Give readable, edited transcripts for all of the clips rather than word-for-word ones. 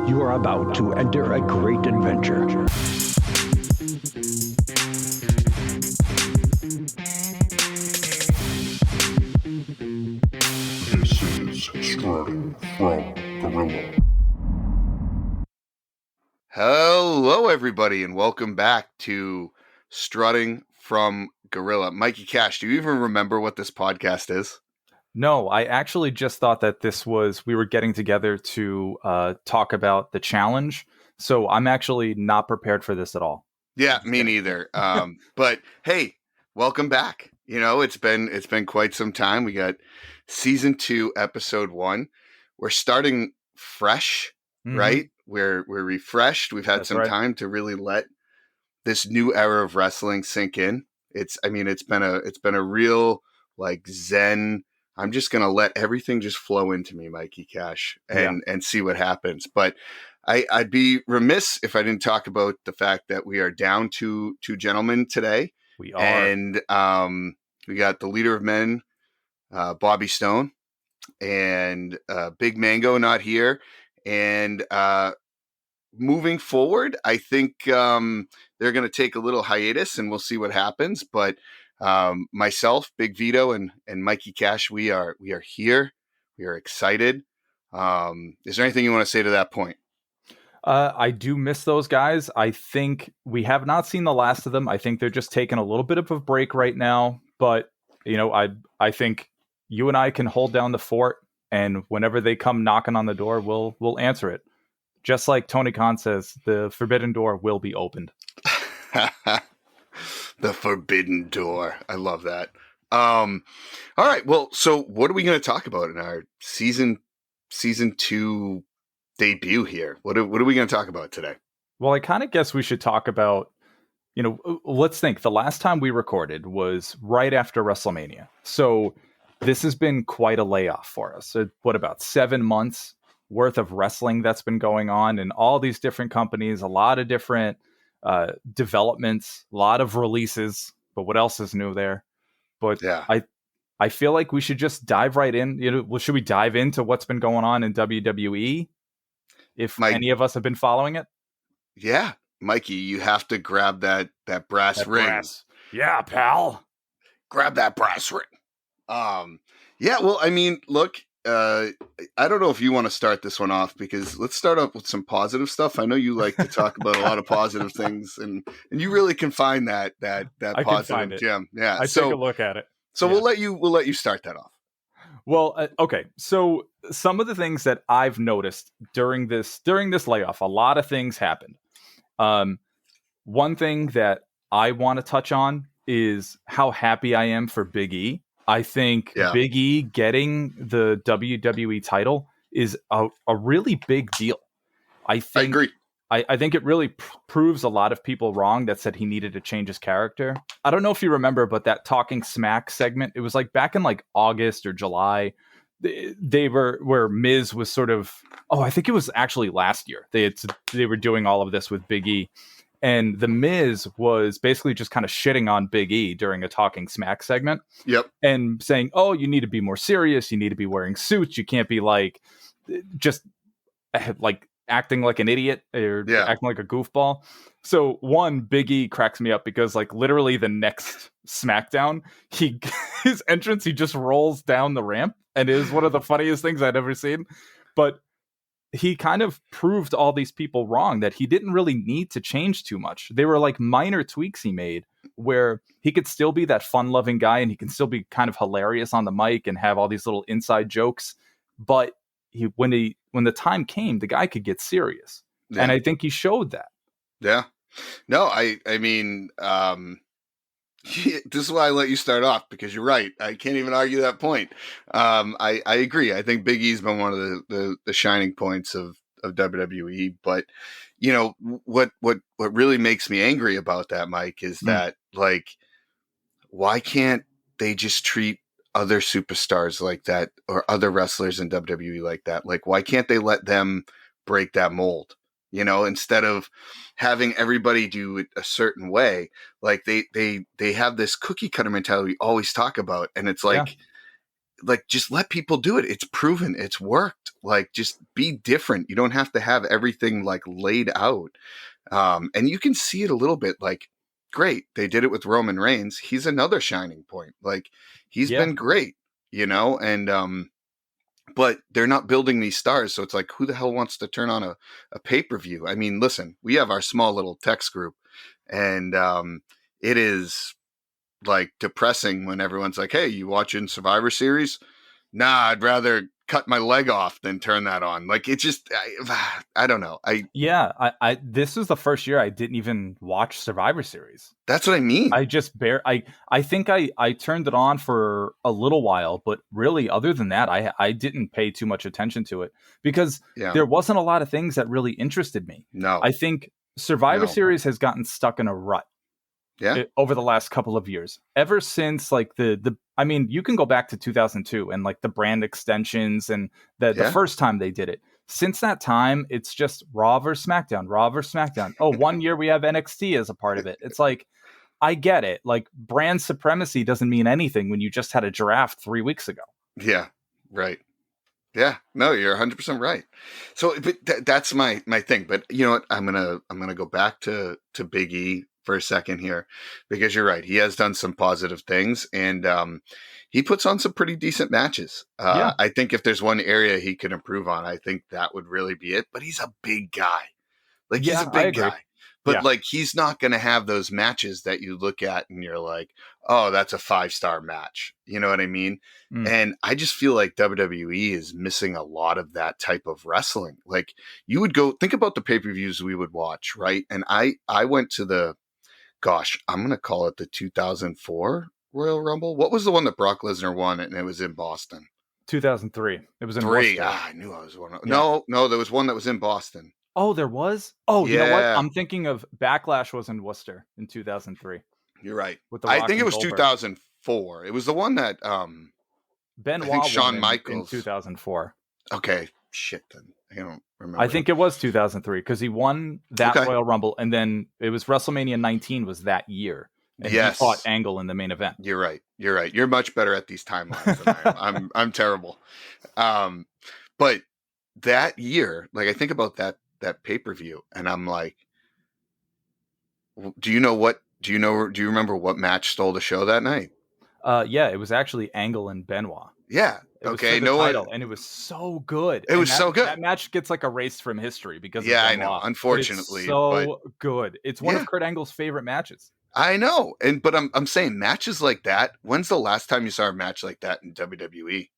You are about to enter a great adventure. This is Strutting from Gorilla. Hello, everybody, and welcome back to Strutting from Gorilla. Mikey Cash, do you even remember what this podcast is? No, I actually just thought that we were getting together to talk about the challenge. So I'm actually not prepared for this at all. Yeah, me neither. But hey, welcome back. You know, it's been quite some time. We got season 2, episode 1. We're starting fresh, right? We're refreshed. We've had some time to really let this new era of wrestling sink in. It's been a real like zen. I'm just going to let everything just flow into me, Mikey Cash, and see what happens. But I'd be remiss if I didn't talk about the fact that we are down to 2 gentlemen today. We are. And we got the leader of men, Bobby Stone, and Big Mango not here. And moving forward, I think they're going to take a little hiatus and we'll see what happens. But myself, Big Vito, and Mikey Cash, we are here. We are excited. Is there anything you want to say to that point? I do miss those guys. I think we have not seen the last of them. I think they're just taking a little bit of a break right now. But, you know, I think you and I can hold down the fort. And whenever they come knocking on the door, we'll answer it. Just like Tony Khan says, the forbidden door will be opened. The forbidden door. I love that. All right. Well, so what are we going to talk about in our season 2 debut here? What are we going to talk about today? Well, I kind of guess we should talk about, you know, let's think. The last time we recorded was right after WrestleMania. So this has been quite a layoff for us. So what, about 7 months worth of wrestling that's been going on in all these different companies, a lot of different developments, a lot of releases, but what else is new there? But yeah, I feel like we should just dive right in. You know, should we dive into what's been going on in WWE? If any of us have been following it? Yeah, Mikey, you have to grab that brass ring. Yeah, pal. Grab that brass ring. Yeah, well, I mean, look, I don't know if you want to start this one off, because let's start off with some positive stuff. I know you like to talk about a lot of positive things, and you really can find that positive gem. Yeah, take a look at it. So we'll let you start that off. Well, okay. So some of the things that I've noticed during this layoff, a lot of things happened. One thing that I want to touch on is how happy I am for Big E. I think Big E getting the WWE title is a really big deal. I agree. I think it really proves a lot of people wrong that said he needed to change his character. I don't know if you remember, but that Talking Smack segment, it was like back in like August or July. They were where Miz was sort of, I think it was actually last year. They were doing all of this with Big E. And the Miz was basically just kind of shitting on Big E during a Talking Smack segment. Yep. And saying, you need to be more serious. You need to be wearing suits. You can't be like, just like acting like an idiot or acting like a goofball. So one, Big E cracks me up because like literally the next SmackDown, his entrance, he just rolls down the ramp, and it is one of the funniest things I'd ever seen. But he kind of proved all these people wrong, that he didn't really need to change too much. They were like minor tweaks he made where he could still be that fun-loving guy, and he can still be kind of hilarious on the mic and have all these little inside jokes. But when the time came, the guy could get serious. Yeah. And I think he showed that. Yeah. No, I mean, this is why I let you start off, because you're right. I can't even argue that point. I agree. I think Big E's been one of the shining points of WWE. But you know what really makes me angry about that, Mike, is that like, why can't they just treat other superstars like that, or other wrestlers in WWE like that? Like, why can't they let them break that mold? You know, instead of having everybody do it a certain way, like they have this cookie cutter mentality we always talk about. And it's like, like, just let people do it. It's proven. It's worked. Like, just be different. You don't have to have everything like laid out. And you can see it a little bit. Like, great, they did it with Roman Reigns. He's another shining point. Like, he's been great, and but they're not building these stars. So it's like, who the hell wants to turn on a pay-per-view? I mean, listen, we have our small little text group, and it is like depressing when everyone's like, hey, you watching Survivor Series? Nah, I'd rather cut my leg off than turn that on. Like, it's just, I don't know. I this was the first year I didn't even watch Survivor Series. That's what I mean. I just I think I turned it on for a little while, but really, other than that, I didn't pay too much attention to it because there wasn't a lot of things that really interested me. No, I think Survivor Series has gotten stuck in a rut. Over the last couple of years, ever since like I mean, you can go back to 2002 and like the brand extensions and the first time they did it. Since that time, it's just Raw versus SmackDown, Raw versus SmackDown. Oh, 1 year we have NXT as a part of it. It's like, I get it. Like, brand supremacy doesn't mean anything when you just had a draft 3 weeks ago. Yeah, right. Yeah, no, you're 100% right. So, but that's my thing. But you know what? I'm gonna go back to Big E for a second here, because you're right. He has done some positive things, and he puts on some pretty decent matches. I think if there's one area he could improve on, I think that would really be it. But he's a big guy. Like, he's a big guy. But like, he's not going to have those matches that you look at and you're like, oh, that's a 5-star match. You know what I mean? And I just feel like WWE is missing a lot of that type of wrestling. Like, you would go think about the pay-per-views we would watch, right? And I went to I'm going to call it the 2004 Royal Rumble. What was the one that Brock Lesnar won and it was in Boston? 2003. It was in Worcester. I knew I was one. No, there was one that was in Boston. Oh, there was? Oh, you know what? I'm thinking of Backlash was in Worcester in 2003. You're right. With the Rock I think it was Goldberg. 2004. It was the one that Benoit I think Shawn Michaels in 2004. Okay, shit then. I don't remember. I think it was 2003 because he won that Royal Rumble, and then it was WrestleMania 19 was that year. And he fought Angle in the main event. You're right. You're much better at these timelines than I am. I'm terrible. But that year, like, I think about that pay-per-view, and I'm like, do you remember what match stole the show that night? Yeah, it was actually Angle and Benoit. Yeah. Okay. Title, and it was so good. It was so good. That match gets like erased from history because of I Benoit. know. Unfortunately, it's good. It's one of Kurt Angle's favorite matches. I know, but I'm saying matches like that. When's the last time you saw a match like that in WWE?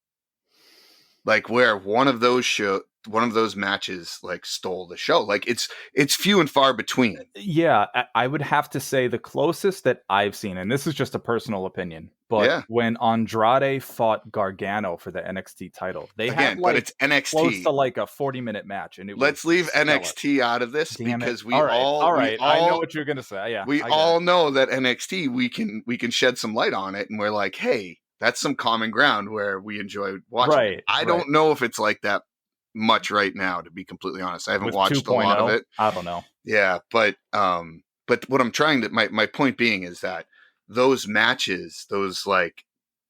Like, where one of those matches like stole the show. Like, it's few and far between. Yeah, I would have to say the closest that I've seen, and this is just a personal opinion, but when Andrade fought Gargano for the NXT title, they had like, but it's NXT, close to like a 40-minute match, and let's leave NXT out of this because we all I know what you're gonna say. Yeah, we all know that NXT we can shed some light on it, and we're like, hey, that's some common ground where we enjoy watching. Right, I don't know if it's like that much right now, to be completely honest. I haven't watched a lot of it. I don't know. Yeah, but what I'm trying to my point being is that those matches, those like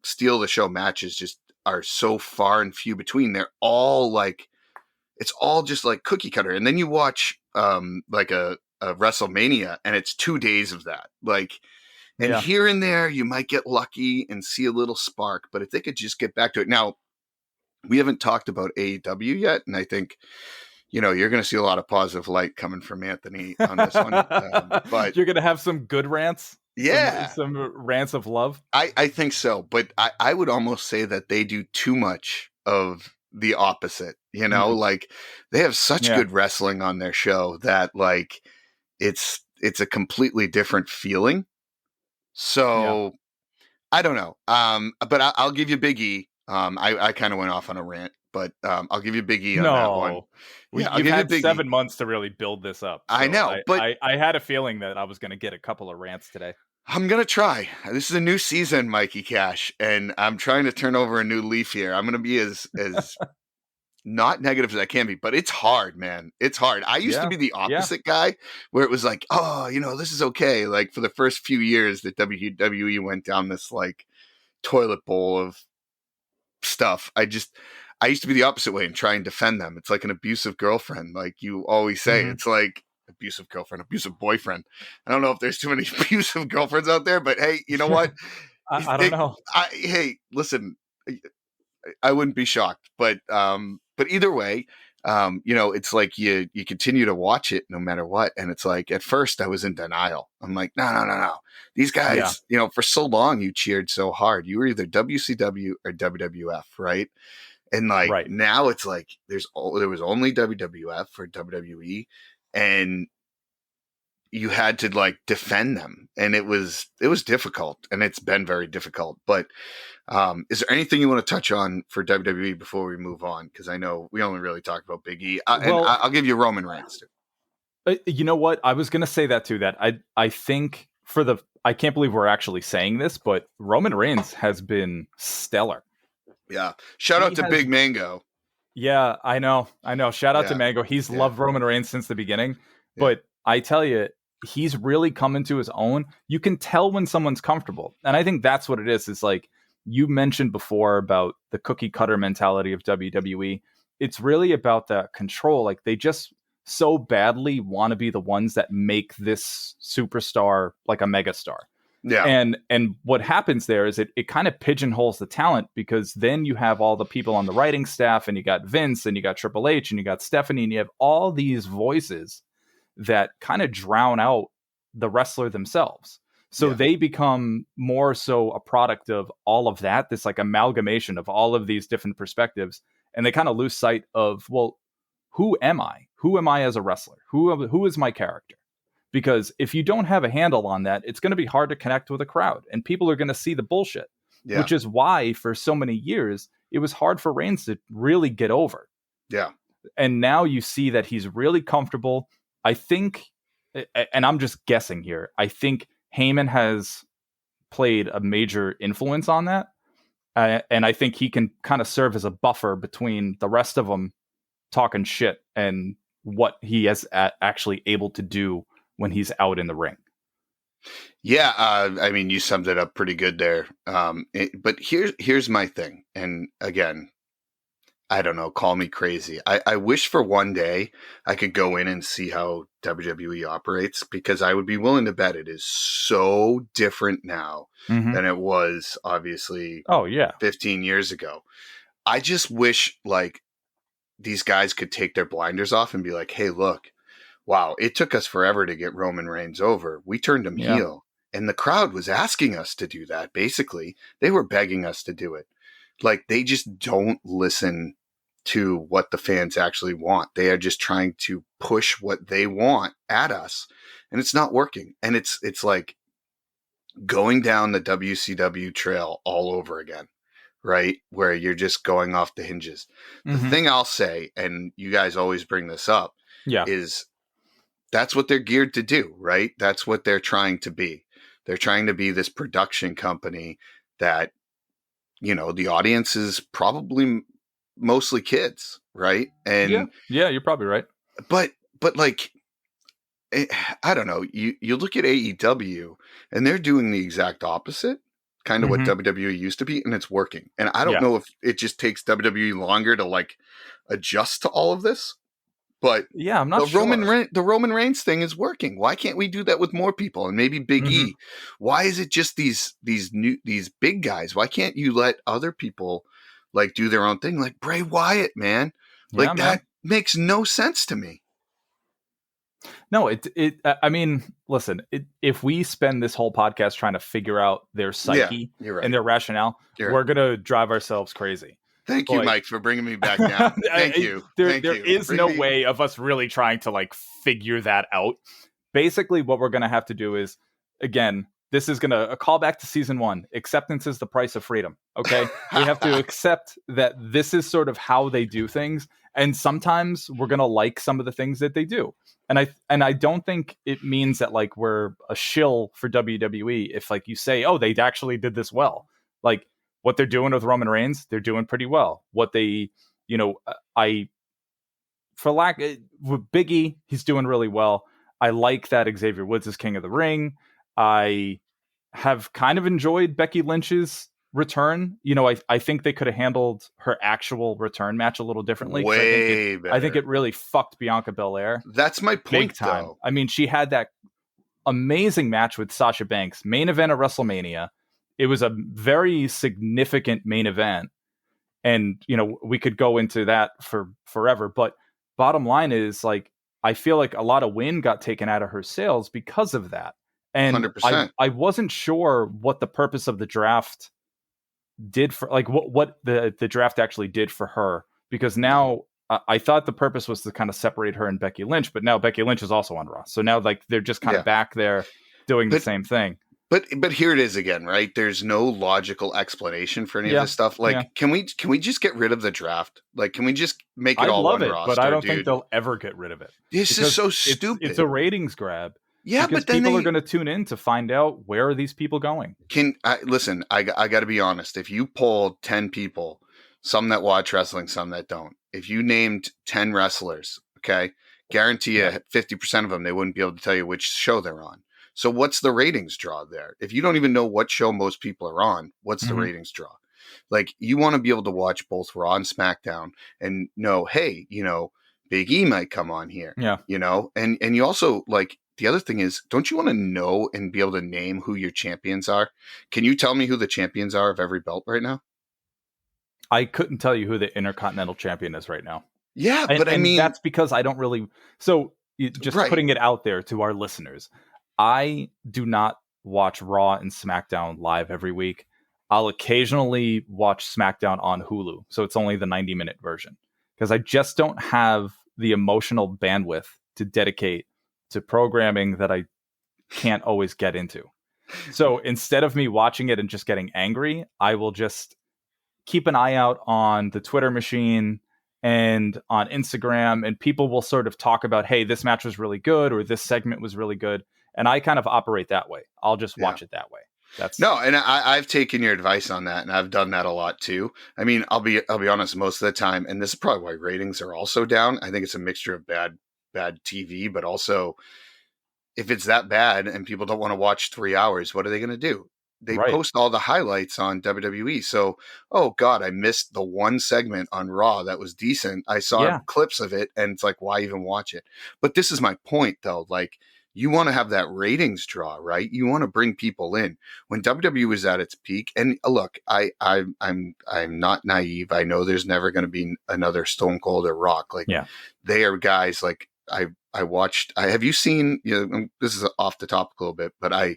steal the show matches, just are so far and few between. They're all like, it's all just like cookie cutter. And then you watch like a WrestleMania, and it's 2 days of that. Like, and here and there you might get lucky and see a little spark, but if they could just get back to it. Now, we haven't talked about AEW yet, and I think, you're going to see a lot of positive light coming from Anthony on this one. But you're going to have some good rants? Yeah. Some rants of love? I think so, but I would almost say that they do too much of the opposite, like, they have such good wrestling on their show that, like, it's a completely different feeling. So I don't know. But I'll give you Big E. I kind of went off on a rant, but I'll give you Big E on that one. You've had 7 months to really build this up. So I know, but I had a feeling that I was going to get a couple of rants today. I'm going to try. This is a new season, Mikey Cash, and I'm trying to turn over a new leaf here. I'm going to be as not negative as I can be, but it's hard, man. It's hard. I used to be the opposite guy, where it was like, oh, this is okay. Like, for the first few years that WWE went down this like toilet bowl of stuff. I used to be the opposite way and try and defend them. It's like an abusive girlfriend. Like you always say, it's like abusive girlfriend, abusive boyfriend. I don't know if there's too many abusive girlfriends out there, but hey, you know what? I don't know. Hey, listen, I wouldn't be shocked, but either way, it's like you continue to watch it no matter what. And it's like, at first I was in denial. I'm like, no. These guys, for so long you cheered so hard. You were either WCW or WWF, right? And like now it's like there was only WWF or WWE, and you had to like defend them, and it was difficult, and it's been very difficult. But is there anything you want to touch on for WWE before we move on? Because I know we only really talked about Big E, and I'll give you Roman Reigns too. You know what? I was going to say that too. That I think I can't believe we're actually saying this, but Roman Reigns has been stellar. Yeah, shout out to Big Mango. Yeah, I know. Shout out to Mango. He's loved Roman Reigns since the beginning, but I tell you, he's really come into his own. You can tell when someone's comfortable. And I think that's what it is. It's like you mentioned before about the cookie cutter mentality of WWE. It's really about that control. Like they just so badly want to be the ones that make this superstar like a megastar. Yeah. And what happens there is it kind of pigeonholes the talent, because then you have all the people on the writing staff, and you got Vince, and you got Triple H, and you got Stephanie, and you have all these voices that kind of drown out the wrestler themselves. So they become more so a product of all of that, this like amalgamation of all of these different perspectives. And they kind of lose sight of, well, who am I? Who am I as a wrestler? Who is my character? Because if you don't have a handle on that, it's going to be hard to connect with a crowd, and people are going to see the bullshit, which is why for so many years, it was hard for Reigns to really get over. Yeah. And now you see that he's really comfortable. I think, and I'm just guessing here, I think Heyman has played a major influence on that. And I think he can kind of serve as a buffer between the rest of them talking shit and what he is actually able to do when he's out in the ring. Yeah, I mean, you summed it up pretty good there. But here's my thing. And again, I don't know, call me crazy. I wish for one day I could go in and see how WWE operates, because I would be willing to bet it is so different now than it was obviously 15 years ago. I just wish like these guys could take their blinders off and be like, hey, look, wow, it took us forever to get Roman Reigns over. We turned him heel, and the crowd was asking us to do that. Basically, they were begging us to do it. Like, they just don't listen to what the fans actually want. They are just trying to push what they want at us, and it's not working. And it's like going down the WCW trail all over again, right? Where you're just going off the hinges. The thing I'll say, and you guys always bring this up, is that's what they're geared to do, right? That's what they're trying to be. They're trying to be this production company that, you know, the audience is probably mostly kids, right? And yeah, you're probably right. But like, I don't know. You look at AEW, and they're doing the exact opposite, kind of what WWE used to be, and it's working. And I don't know if it just takes WWE longer to like adjust to all of this. But I'm not sure. The Roman Reigns thing is working. Why can't we do that with more people? And maybe Big E. Why is it just these big guys? Why can't you let other people like do their own thing? Like Bray Wyatt, man. Like that makes no sense to me. No, I mean, listen, if we spend this whole podcast trying to figure out their psyche and their rationale, we're going to drive ourselves crazy. Thank you, Mike, for bringing me back down. Thank you. There is no way of us really trying to like figure that out. Basically, what we're going to have to do is, again, this is going to a call back to season 1. Acceptance is the price of freedom. Okay, we have to accept that this is sort of how they do things, and sometimes we're going to like some of the things that they do. And I don't think it means that like we're a shill for WWE if like you say, oh, they actually did this well. Like, what they're doing with Roman Reigns, they're doing pretty well. What they, you know, with Big E, he's doing really well. I like that Xavier Woods is King of the Ring. I have kind of enjoyed Becky Lynch's return, I think they could have handled her actual return match a little differently. Way better. I think it really fucked Bianca Belair. That's my point, big time. though. I mean, she had that amazing match with Sasha Banks, main event of WrestleMania. It was a very significant main event. And, we could go into that for forever. But bottom line is, like, I feel like a lot of win got taken out of her sales because of that. And 100%. I wasn't sure what the purpose of the draft did for, like, what the draft actually did for her. Because now I thought the purpose was to kind of separate her and Becky Lynch. But now Becky Lynch is also on Raw. So now, like, they're just kind of back there doing the same thing. But here it is again, right? There's no logical explanation for any of this stuff. Like, can we just get rid of the draft? Like, can we just make it all one roster? But I don't think they'll ever get rid of it. This is so stupid. It's a ratings grab. Yeah, because but then people are going to tune in to find out where are these people going. Listen, I got to be honest. If you polled 10 people, some that watch wrestling, some that don't, if you named 10 wrestlers, okay, guarantee you 50% of them, they wouldn't be able to tell you which show they're on. So what's the ratings draw there? If you don't even know what show most people are on, what's the ratings draw? Like, you want to be able to watch both Raw and SmackDown and know, hey, Big E might come on here. Yeah. And you also, like, the other thing is, don't you want to know and be able to name who your champions are? Can you tell me who the champions are of every belt right now? I couldn't tell you who the Intercontinental Champion is right now. Yeah, but I mean, that's because I don't really. So just putting it out there to our listeners, I do not watch Raw and SmackDown live every week. I'll occasionally watch SmackDown on Hulu, so it's only the 90-minute version because I just don't have the emotional bandwidth to dedicate to programming that I can't always get into. So instead of me watching it and just getting angry, I will just keep an eye out on the Twitter machine and on Instagram, and people will sort of talk about, hey, this match was really good or this segment was really good. And I kind of operate that way. I'll just watch it that way. And I've taken your advice on that, and I've done that a lot too. I mean, I'll be honest, most of the time, and this is probably why ratings are also down. I think it's a mixture of bad TV, but also if it's that bad and people don't want to watch 3 hours, what are they going to do? They post all the highlights on WWE. So, oh God, I missed the one segment on Raw that was decent. I saw clips of it, and it's like, why even watch it? But this is my point, though. Like, you want to have that ratings draw, right? You want to bring people in. When WWE was at its peak, and look, I'm not naive. I know there's never going to be another Stone Cold or Rock. Like, they are guys like I watched. Have you seen? This is off the topic a little bit, but I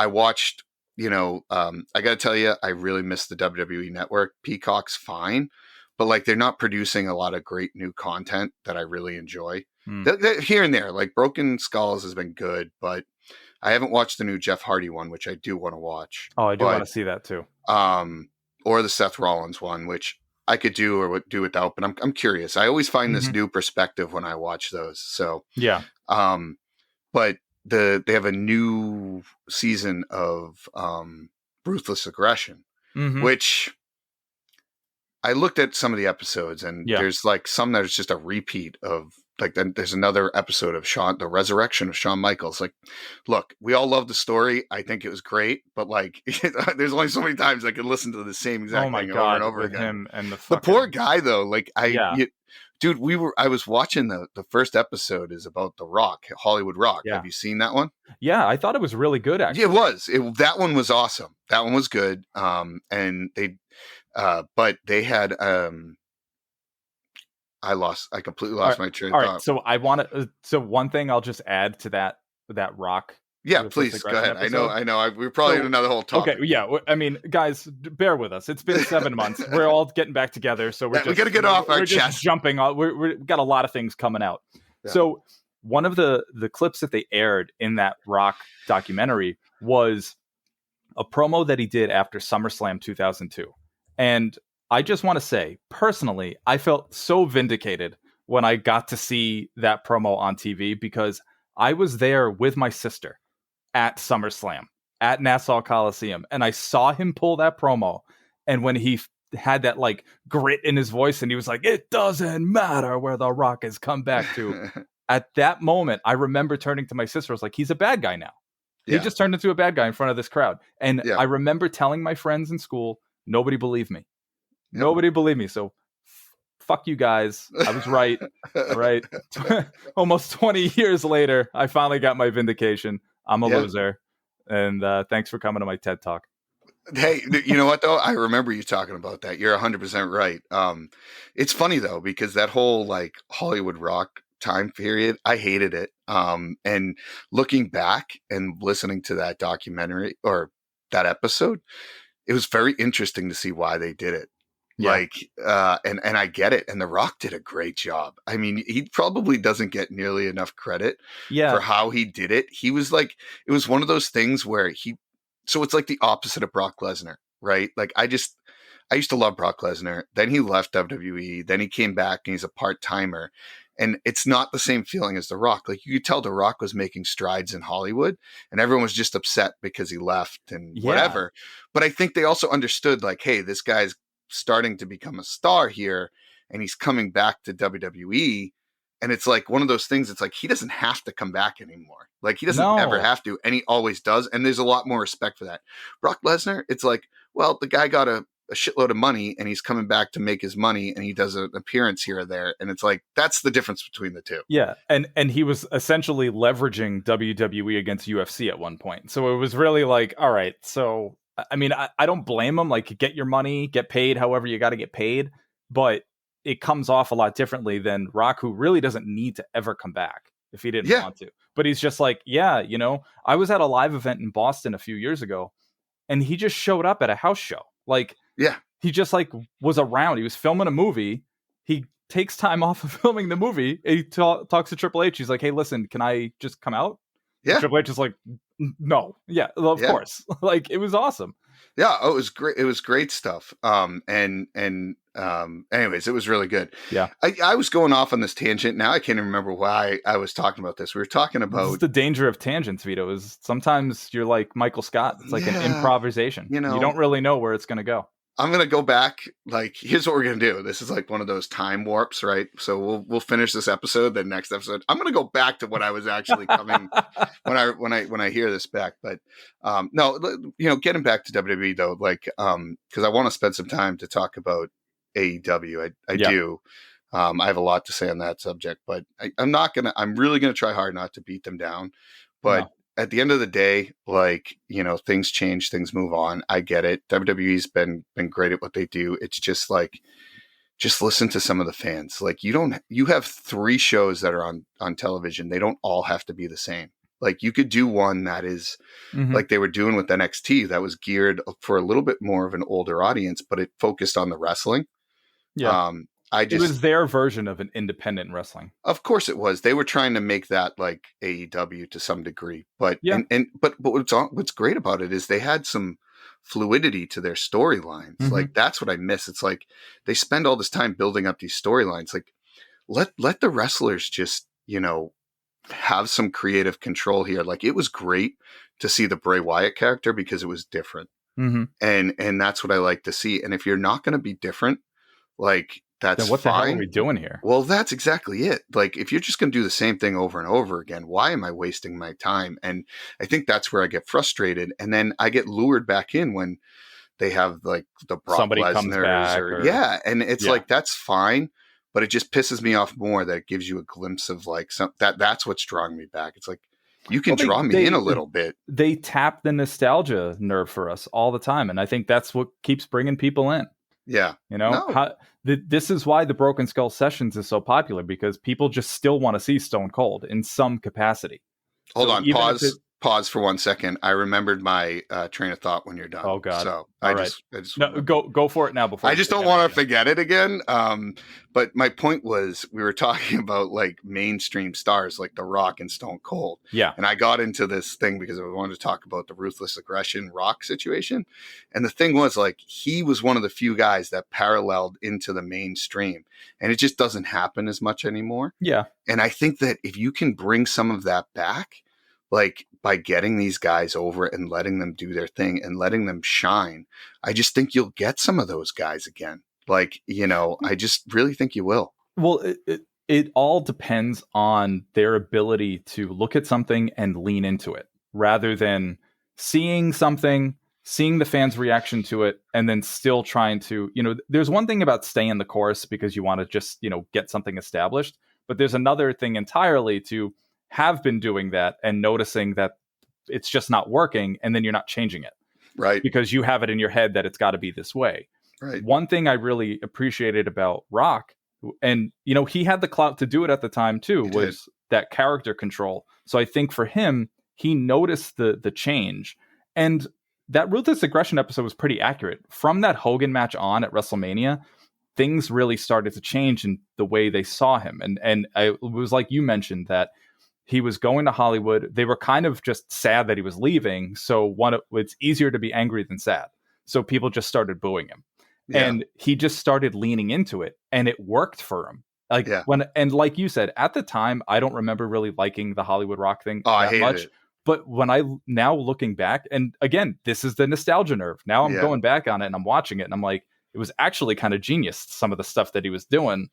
watched. I got to tell you, I really miss the WWE Network. Peacock's fine, but like, they're not producing a lot of great new content that I really enjoy. They're here and there, like Broken Skulls has been good, but I haven't watched the new Jeff Hardy one, which I do want to watch. Oh, I do want to see that too. Or the Seth Rollins one, which I could do or would do without, but I'm curious. I always find this new perspective when I watch those. So but they have a new season of Ruthless Aggression, which I looked at some of the episodes, and there's like some that is just a repeat of, like, then there's another episode of the resurrection of Shawn Michaels. Like, look, we all love the story. I think it was great, but like, there's only so many times I could listen to the same exact thing over and over again. Him and the poor guy, though. Like, dude, I was watching the first episode is about The Rock, Hollywood Rock. Yeah. Have you seen that one? Yeah, I thought it was really good, actually. Yeah, it was. That one was awesome. That one was good. And but they had, I completely lost my train of thought. All right, so one thing I'll just add to that Rock. Yeah, please go ahead. Episode. I know. We're probably in another whole topic. Okay, yeah. I mean, guys, bear with us. It's been 7 months. We're all getting back together, so we got to get off our chest. Just jumping on. We've got a lot of things coming out. Yeah. So one of the clips that they aired in that Rock documentary was a promo that he did after SummerSlam 2002, and I just want to say, personally, I felt so vindicated when I got to see that promo on TV because I was there with my sister at SummerSlam at Nassau Coliseum, and I saw him pull that promo. And when he had that like grit in his voice, and he was like, "It doesn't matter where the Rock has come back to." At that moment, I remember turning to my sister. I was like, "He's a bad guy now." He just turned into a bad guy in front of this crowd. And I remember telling my friends in school, nobody believed me. Yep. Nobody believed me. So fuck you guys. I was right. Right. Almost 20 years later, I finally got my vindication. I'm a loser. And thanks for coming to my TED Talk. Hey, you know what, though? I remember you talking about that. You're 100% right. It's funny, though, because that whole like Hollywood rock time period, I hated it. And looking back and listening to that documentary or that episode, it was very interesting to see why they did it. Yeah. Like, and I get it. And The Rock did a great job. I mean, he probably doesn't get nearly enough credit for how he did it. He was like, it was one of those things where so it's like the opposite of Brock Lesnar, right? Like I used to love Brock Lesnar. Then he left WWE. Then he came back and he's a part-timer. And it's not the same feeling as The Rock. Like you could tell The Rock was making strides in Hollywood and everyone was just upset because he left and whatever. But I think they also understood like, hey, this guy's starting to become a star here and he's coming back to WWE. And it's like one of those things. It's like, he doesn't have to come back anymore. Like he doesn't ever have to, and he always does. And there's a lot more respect for that. Brock Lesnar, it's like, well, the guy got a shitload of money and he's coming back to make his money and he does an appearance here or there. And it's like, that's the difference between the two. Yeah. And he was essentially leveraging WWE against UFC at one point. So it was really like, all right, so, I mean, I don't blame him. Like get your money, get paid, however you got to get paid. But it comes off a lot differently than Rock, who really doesn't need to ever come back if he didn't want to. But he's just like, you know, I was at a live event in Boston a few years ago and he just showed up at a house show. Like, he just like was around. He was filming a movie. He takes time off of filming the movie. And he talks to Triple H. He's like, hey, listen, can I just come out? Yeah. And Triple H is like, no. Yeah, of course. Like, it was awesome. Yeah, it was great. It was great stuff. Anyways, it was really good. Yeah. I was going off on this tangent. Now I can't even remember why I was talking about this. We were talking about... This is the danger of tangents, Vito, is sometimes you're like Michael Scott. It's like an improvisation. You know, you don't really know where it's going to go. I'm going to go back. Like, here's what we're going to do. This is like one of those time warps, right? So we'll finish this episode. The next episode, I'm going to go back to what I was actually coming when I hear this back. But no, you know, getting back to WWE though, like, because I want to spend some time to talk about AEW. I do. I have a lot to say on that subject, but I'm really going to try hard not to beat them down. But at the end of the day, like, you know, things change, things move on. I get it. WWE's been great at what they do. It's just like, just listen to some of the fans. Like you have 3 shows that are on television. They don't all have to be the same. Like you could do one that is like they were doing with NXT that was geared for a little bit more of an older audience, but it focused on the wrestling. Yeah. It was their version of an independent wrestling. Of course it was. They were trying to make that like AEW to some degree. But but what's great about it is they had some fluidity to their storylines. Like that's what I miss. It's like they spend all this time building up these storylines. Like let the wrestlers just, you know, have some creative control here. Like it was great to see the Bray Wyatt character because it was different. And that's what I like to see. And if you're not going to be different, like that's then what fine. The hell are we doing here? Well, that's exactly it. Like, if you're just going to do the same thing over and over again, why am I wasting my time? And I think that's where I get frustrated. And then I get lured back in when they have like the Brock somebody comes back and it's like, that's fine. But it just pisses me off more that it gives you a glimpse of like that's what's drawing me back. It's like, you can draw me in a little bit. They tap the nostalgia nerve for us all the time. And I think that's what keeps bringing people in. Yeah. You know, this is why the Broken Skull Sessions is so popular, because people just still want to see Stone Cold in some capacity. Hold on. Pause for 1 second. I remembered my train of thought when you're done. Oh God. So I just go for it now before I just don't want to forget it again. But my point was, we were talking about like mainstream stars like The Rock and Stone Cold. Yeah. And I got into this thing because I wanted to talk about the Ruthless Aggression Rock situation. And the thing was, like, he was one of the few guys that paralleled into the mainstream, and it just doesn't happen as much anymore. Yeah. And I think that if you can bring some of that back, like by getting these guys over and letting them do their thing and letting them shine, I just think you'll get some of those guys again. Like, you know, I just really think you will. Well, it all depends on their ability to look at something and lean into it. rather than seeing something, seeing the fans' reaction to it, and then still trying to, there's one thing about staying the course because you want to just, get something established. But there's another thing entirely to have been doing that and noticing that it's just not working, and then you're not changing it. Right. Because you have it in your head that it's got to be this way. Right. One thing I really appreciated about Rock, and he had the clout to do it at the time too, was that character control. So I think for him, he noticed the change. And that Ruthless Aggression episode was pretty accurate. From that Hogan match on at WrestleMania, things really started to change in the way they saw him. And it was like you mentioned that he was going to Hollywood. They were kind of just sad that he was leaving. So it's easier to be angry than sad. So people just started booing him. Yeah. And he just started leaning into it, and it worked for him. Like you said, at the time, I don't remember really liking the Hollywood Rock thing that much. It. But when now looking back, and again, this is the nostalgia nerve. Now I'm going back on it and I'm watching it, and I'm like, it was actually kind of genius, some of the stuff that he was doing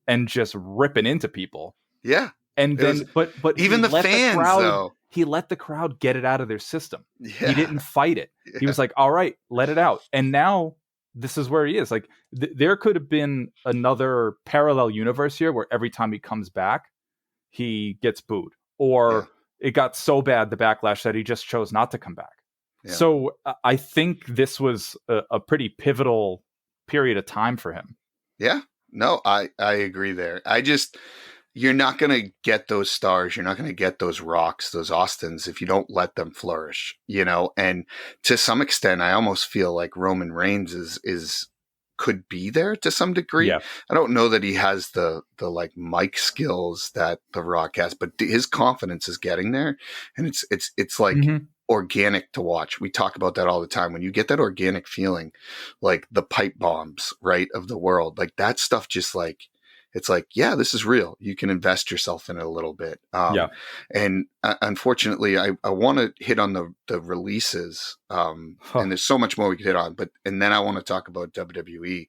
and just ripping into people. Yeah. And then, but even the fans, though, he let the crowd get it out of their system. Yeah. He didn't fight it. Yeah. He was like, all right, let it out. And now this is where he is. Like, there could have been another parallel universe here where every time he comes back, he gets booed, or it got so bad, the backlash, that he just chose not to come back. Yeah. So I think this was a pretty pivotal period of time for him. Yeah, no, I agree there. You're not going to get those stars. You're not going to get those Rocks, those Austins, if you don't let them flourish, and to some extent, I almost feel like Roman Reigns could be there to some degree. Yeah. I don't know that he has the like mic skills that the Rock has, but his confidence is getting there. And it's like organic to watch. We talk about that all the time. When you get that organic feeling, like the pipe bombs, right, of the world, like that stuff, just like, it's like, yeah, this is real. You can invest yourself in it a little bit. And unfortunately, I want to hit on the releases. And there's so much more we could hit on. And then I want to talk about WWE.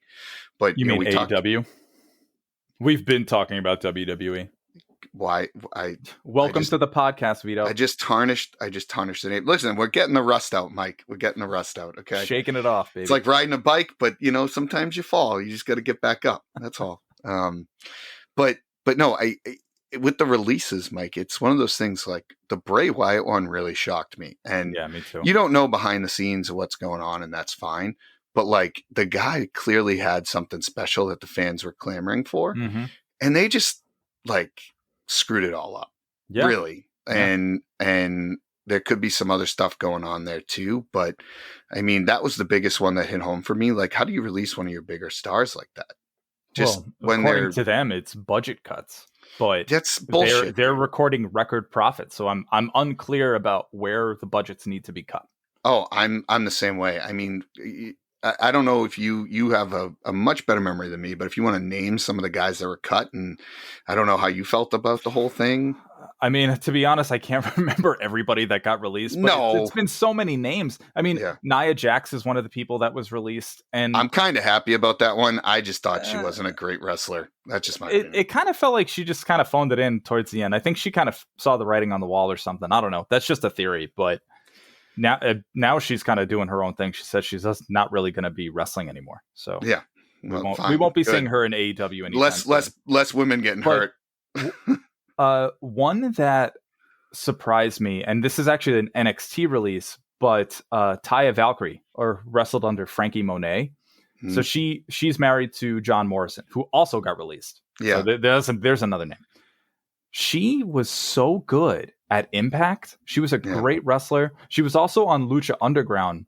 But you mean AEW? We've been talking about WWE. Why? Welcome to the podcast, Vito. I just tarnished the name. Listen, we're getting the rust out, Mike. We're getting the rust out. Okay, shaking it off, baby. It's like riding a bike, but sometimes you fall. You just got to get back up. That's all. But no, I with the releases, Mike, it's one of those things. Like the Bray Wyatt one really shocked me, and yeah, me too. You don't know behind the scenes of what's going on, and that's fine. But like the guy clearly had something special that the fans were clamoring for, and they just like screwed it all up, really. Yeah. And there could be some other stuff going on there too. But I mean, that was the biggest one that hit home for me. Like, how do you release one of your bigger stars like that? Just when according to them, it's budget cuts, but that's bullshit. They're recording record profits, so I'm unclear about where the budgets need to be cut. Oh, I'm the same way. I mean, I don't know if you have a much better memory than me, but if you want to name some of the guys that were cut, and I don't know how you felt about the whole thing. I mean, to be honest, I can't remember everybody that got released. But it's been so many names. I mean, Nia Jax is one of the people that was released, and I'm kind of happy about that one. I just thought she wasn't a great wrestler. That's just my opinion. It kind of felt like she just kind of phoned it in towards the end. I think she kind of saw the writing on the wall or something. I don't know. That's just a theory, but now she's kind of doing her own thing. She says she's just not really going to be wrestling anymore. So yeah, we won't be seeing her in AEW anytime. Less women getting hurt. One that surprised me, and this is actually an NXT release, but Taya Valkyrie, or wrestled under Frankie Monet. So she's married to John Morrison, who also got released. Yeah, so there's another name. She was so good at Impact. She was a great wrestler. She was also on Lucha Underground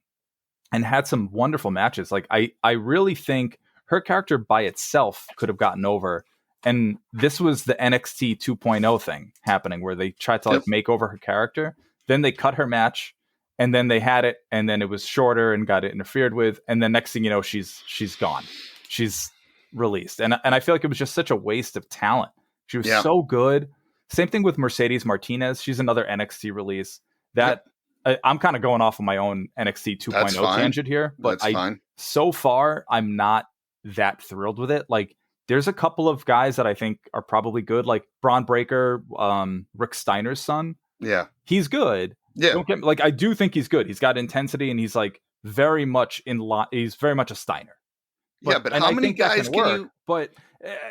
and had some wonderful matches. Like I really think her character by itself could have gotten over. And this was the NXT 2.0 thing happening, where they tried to like make over her character. Then they cut her match, and then they had it, and then it was shorter and got it interfered with. And then next thing you know, she's gone. She's released. And I feel like it was just such a waste of talent. She was so good. Same thing with Mercedes Martinez. She's another NXT release. That I'm kind of going off on my own NXT 2.0 tangent here, but so far I'm not that thrilled with it. Like, there's a couple of guys that I think are probably good, like Braun Breaker, Rick Steiner's son. Yeah, he's good, Yeah. Don't get me, like, I do think he's good. He's got intensity, and he's like very much he's very much a Steiner. But and how I many think that guys can can work, you? But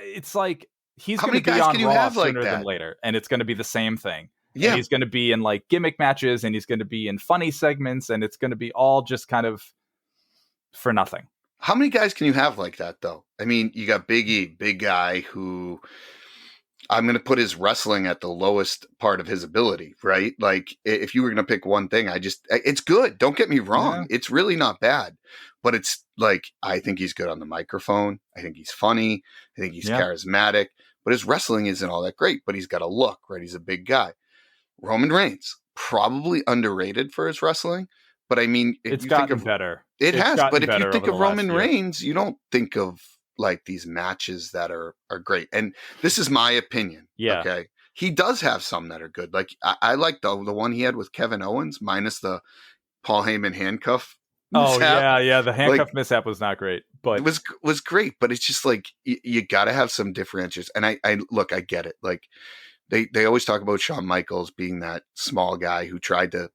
it's like he's How going to many be guys on can you Raw have like sooner than that? later, and it's going to be the same thing. Yeah. And he's going to be in like gimmick matches, and he's going to be in funny segments, and it's going to be all just kind of for nothing. How many guys can you have like that, though? I mean, you got Big E, big guy who I'm going to put his wrestling at the lowest part of his ability, right? Like, if you were going to pick one thing, it's good. Don't get me wrong. Yeah. It's really not bad. But it's like, I think he's good on the microphone. I think he's funny. I think he's charismatic. But his wrestling isn't all that great. But he's got a look, right? He's a big guy. Roman Reigns, probably underrated for his wrestling. But I mean, if It's you gotten think of better. it It's has. gotten But if better you think over of the last Roman year. Reigns, you don't think of like these matches that are great. And this is my opinion. Yeah. Okay. He does have some that are good. Like I like the one he had with Kevin Owens minus the Paul Heyman handcuff. Oh mishap. yeah, the handcuff mishap was not great, but It was great, but it's just like you got to have some differentiators. And I look, I get it. Like they always talk about Shawn Michaels being that small guy who tried to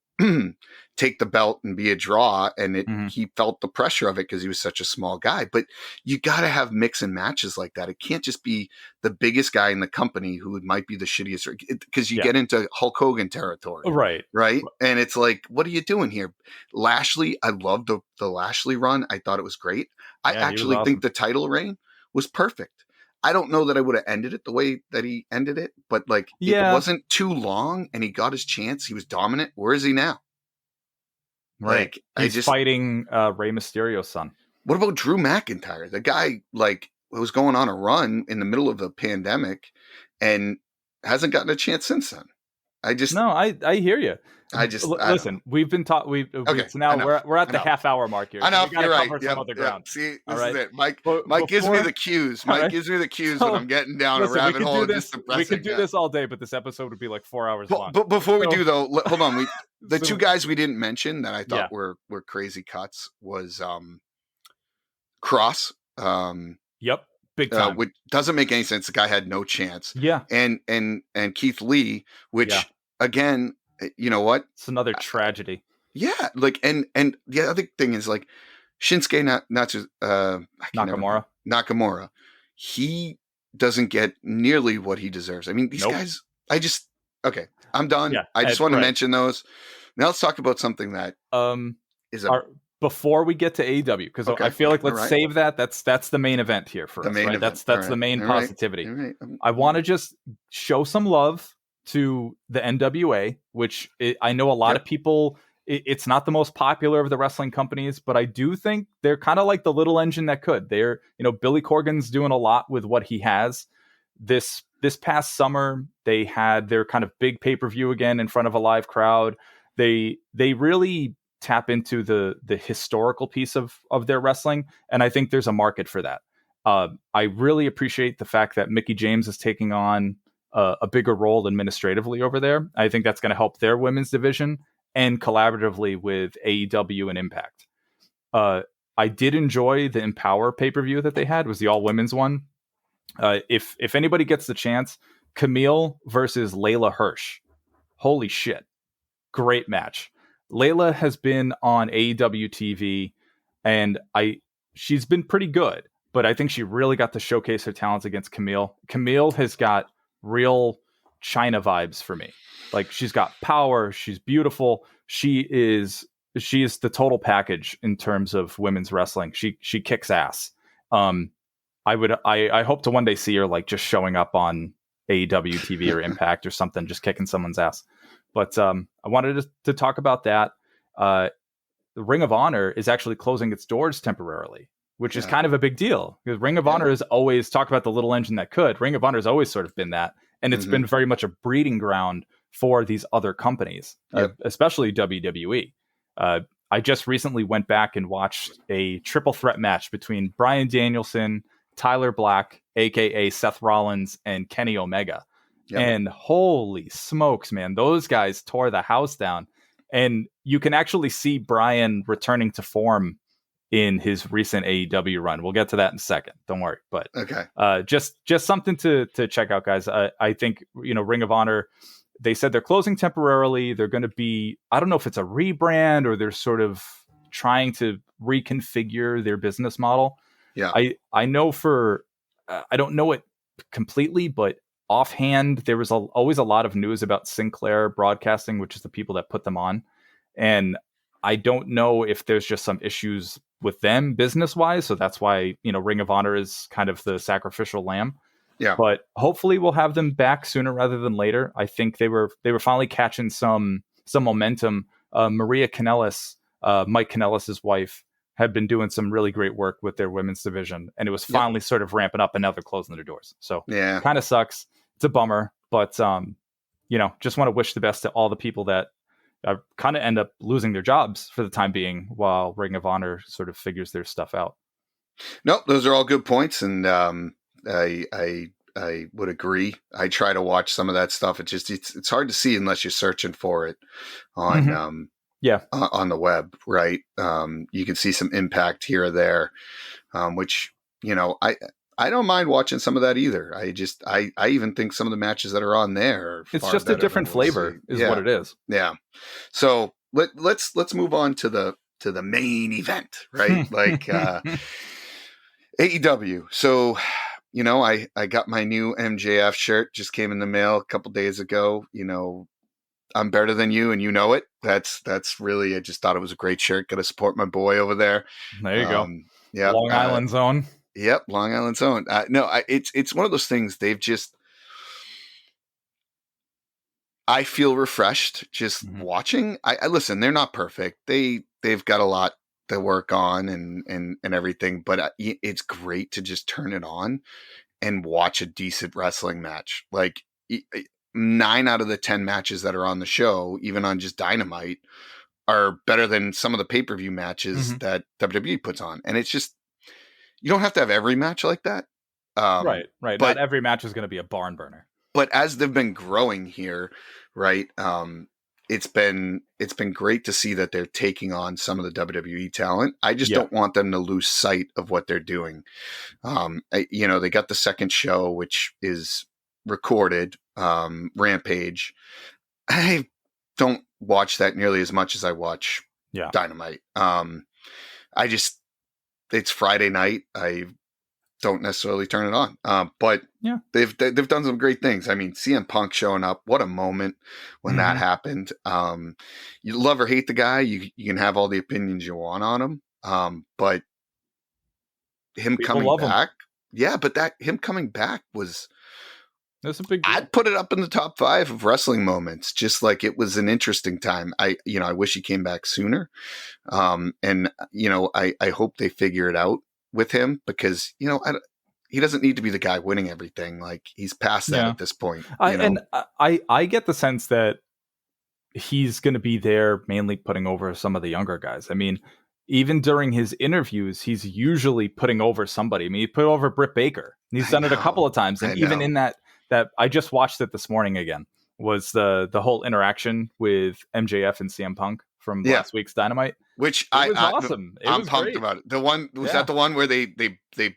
take the belt and be a draw, and he felt the pressure of it because he was such a small guy. But you got to have mix and matches like that. It can't just be the biggest guy in the company who might be the shittiest, because you get into Hulk Hogan territory, right? And it's like, what are you doing here? Lashley, I loved the Lashley run. I thought it was great. I actually think the title reign was perfect. I don't know that I would have ended it the way that he ended it, but like it wasn't too long, and he got his chance. He was dominant. Where is he now? Right. Like, he's fighting Rey Mysterio's son. What about Drew McIntyre? The guy like was going on a run in the middle of a pandemic and hasn't gotten a chance since then. I hear you. Listen. We've been taught. So now we're at the half hour mark here. I know, so you're right. Some other ground. See, this is it. Mike gives me the cues. Mike gives me the cues when I'm getting down a rabbit hole. We could do this all day, but this episode would be like 4 hours long. But before we do though, hold on. The two guys we didn't mention that I thought were crazy cuts was Cross. Yep. Big time. Which doesn't make any sense. The guy had no chance. Yeah. And Keith Lee, which again, you know what? It's another tragedy. Yeah. Like, and the other thing is like Shinsuke Nakamura. He doesn't get nearly what he deserves. I mean, these guys, okay, I'm done. Yeah, I just want to mention those. Now let's talk about something that is before we get to AEW, because I feel like let's save that. That's the main event here for us. Right? That's the main positivity. Right. I want to just show some love to the NWA, which I know a lot of people. It's not the most popular of the wrestling companies, but I do think they're kind of like the little engine that could. They're, Billy Corgan's doing a lot with what he has. This past summer, they had their kind of big pay-per-view again in front of a live crowd. They really tap into the historical piece of their wrestling, and I think there's a market for that. I really appreciate the fact that Mickey James is taking on a bigger role administratively over there. I think that's going to help their women's division and collaboratively with AEW and Impact. I did enjoy the Empower pay-per-view that they had. It was the all-women's one. If anybody gets the chance, Camille versus Layla Hirsch. Holy shit. Great match. Layla has been on AEW TV, and she's been pretty good, but I think she really got to showcase her talents against Camille. Camille has got real China vibes for me. Like, she's got power, she's beautiful, she is the total package in terms of women's wrestling. She kicks ass. I hope to one day see her like just showing up on AEW TV or Impact or something, just kicking someone's ass. But I wanted to talk about that. The Ring of Honor is actually closing its doors temporarily, which is kind of a big deal, because Ring of Honor has always talked about the little engine that could. Ring of Honor has always sort of been that. And it's been very much a breeding ground for these other companies, especially WWE. I just recently went back and watched a triple threat match between Bryan Danielson, Tyler Black, a.k.a. Seth Rollins, and Kenny Omega. Yep. And holy smokes, man, those guys tore the house down. And you can actually see Bryan returning to form in his recent AEW run. We'll get to that in a second. Don't worry. But just something to check out, guys. I think, Ring of Honor, they said they're closing temporarily. They're going to be, I don't know if it's a rebrand or they're sort of trying to reconfigure their business model. Yeah. I know I don't know it completely, but offhand, there was always a lot of news about Sinclair Broadcasting, which is the people that put them on. And I don't know if there's just some issues with them business wise. So that's why, Ring of Honor is kind of the sacrificial lamb. Yeah. But hopefully we'll have them back sooner rather than later. I think they were finally catching some momentum. Maria Kanellis, Mike Kanellis' wife, had been doing some really great work with their women's division, and it was finally sort of ramping up, and now they're closing their doors. So kind of sucks. It's a bummer, but just want to wish the best to all the people that kind of end up losing their jobs for the time being while Ring of Honor sort of figures their stuff out. Nope, those are all good points, and I would agree. I try to watch some of that stuff. It's hard to see unless you're searching for it on on the web, right? You can see some Impact here or there, which I don't mind watching some of that either. I even think some of the matches that are on there, it's just a different flavor, is what it is. Yeah. So let's move on to the main event, right? Like AEW. So I got my new MJF shirt, just came in the mail a couple days ago. I'm better than you, and you know it. That's really, I just thought it was a great shirt. Got to support my boy over there. There you go. Yeah, Long Island Zone. Yep, Long Island Zone. It's one of those things. I feel refreshed just watching. I listen. They're not perfect. They've got a lot to work on and everything. But it's great to just turn it on and watch a decent wrestling match. Like 9 out of the 10 matches that are on the show, even on just Dynamite, are better than some of the pay-per-view matches that WWE puts on. And it's just, you don't have to have every match like that. Right. But not every match is going to be a barn burner. But as they've been growing here, right, it's been great to see that they're taking on some of the WWE talent. I just don't want them to lose sight of what they're doing. They got the second show, which is recorded, Rampage. I don't watch that nearly as much as I watch Dynamite. It's Friday night. I don't necessarily turn it on. But they've done some great things. I mean, CM Punk showing up, what a moment when that happened. You love or hate the guy. You can have all the opinions you want on him. But him coming back, him coming back was, that's a big deal. I'd put it up in the top 5 of wrestling moments. Just like it was an interesting time. I wish he came back sooner. And I hope they figure it out with him, because he doesn't need to be the guy winning everything. Like, he's past that at this point. I get the sense that he's going to be there mainly putting over some of the younger guys. I mean, even during his interviews, he's usually putting over somebody. I mean, he put over Britt Baker. He's done it a couple of times, and even in that I just watched it this morning again, was the whole interaction with MJF and CM Punk from last week's Dynamite, which was awesome. I'm pumped about it. The one was that the one where they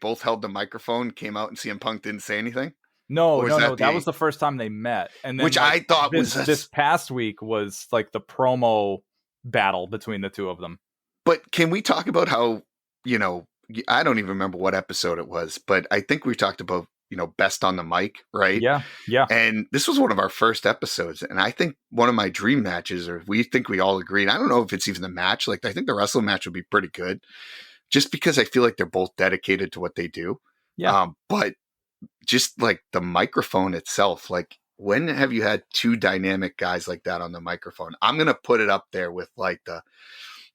both held the microphone, came out, and CM Punk didn't say anything. No. That was the first time they met, and then, which I thought was this past week was like the promo battle between the two of them. But can we talk about how I don't even remember what episode it was, but I think we talked about best on the mic, right? Yeah. And this was one of our first episodes, and I think one of my dream matches, or we think we all agreed. I don't know if it's even the match. Like, I think the wrestling match would be pretty good, just because I feel like they're both dedicated to what they do. Yeah. But just like the microphone itself, like, when have you had two dynamic guys like that on the microphone? I'm gonna put it up there with like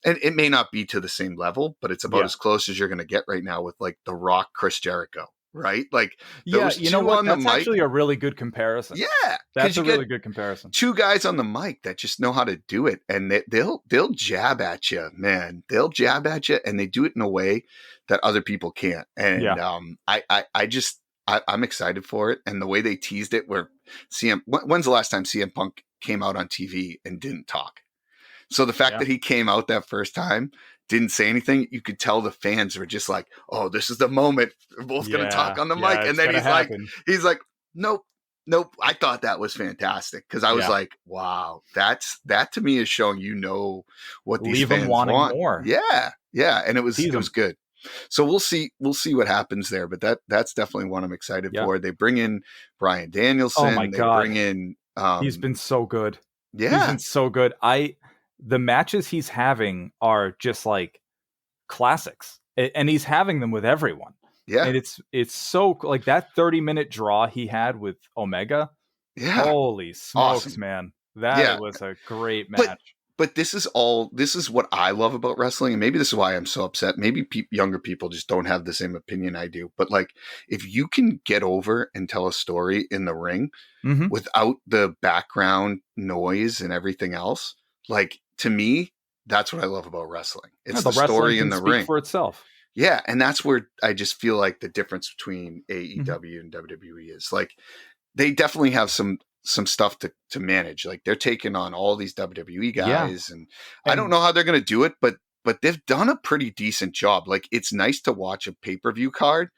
and it may not be to the same level, but it's about as close as you're gonna get right now with like The Rock, Chris Jericho. Right? Like, those you know two what? on the That's mic, actually a really good comparison. Yeah, that's a really good comparison. 2 guys on the mic that just know how to do it, and they'll jab at you, man. They'll jab at you, and they do it in a way that other people can't. And I'm excited for it. And the way they teased it, where when's the last time CM Punk came out on TV and didn't talk? So the fact that he came out that first time, didn't say anything, you could tell the fans were just like, oh, this is the moment. We're both going to talk on the mic. And then he's like, nope, Nope. I thought that was fantastic because I was Yeah. like, wow, that to me is showing what these Leave 'em fans wanting want. more. Yeah. Yeah. And it was Tease 'em. good. So we'll see what happens there. But that's definitely one I'm excited Yeah. for. They bring in Brian Danielson. Oh my They God. bring in He's been so good. He's yeah. been so good. The matches he's having are just like classics. And he's having them with everyone. Yeah. And it's so like that 30-minute draw he had with Omega. Yeah. Holy smokes, Awesome. man. Yeah. It was a great match. But this is what I love about wrestling. And maybe this is why I'm so upset. Maybe younger people just don't have the same opinion I do. But like, if you can get over and tell a story in the ring Mhm. without the background noise and everything else, like, to me, that's what I love about wrestling. It's the wrestling story can in the speak ring for itself. Yeah, and that's where I just feel like the difference between Mm-hmm. AEW and WWE is like they definitely have some stuff to manage. Like they're taking on all these WWE guys, and I don't know how they're going to do it, but they've done a pretty decent job. Like it's nice to watch a pay-per-view card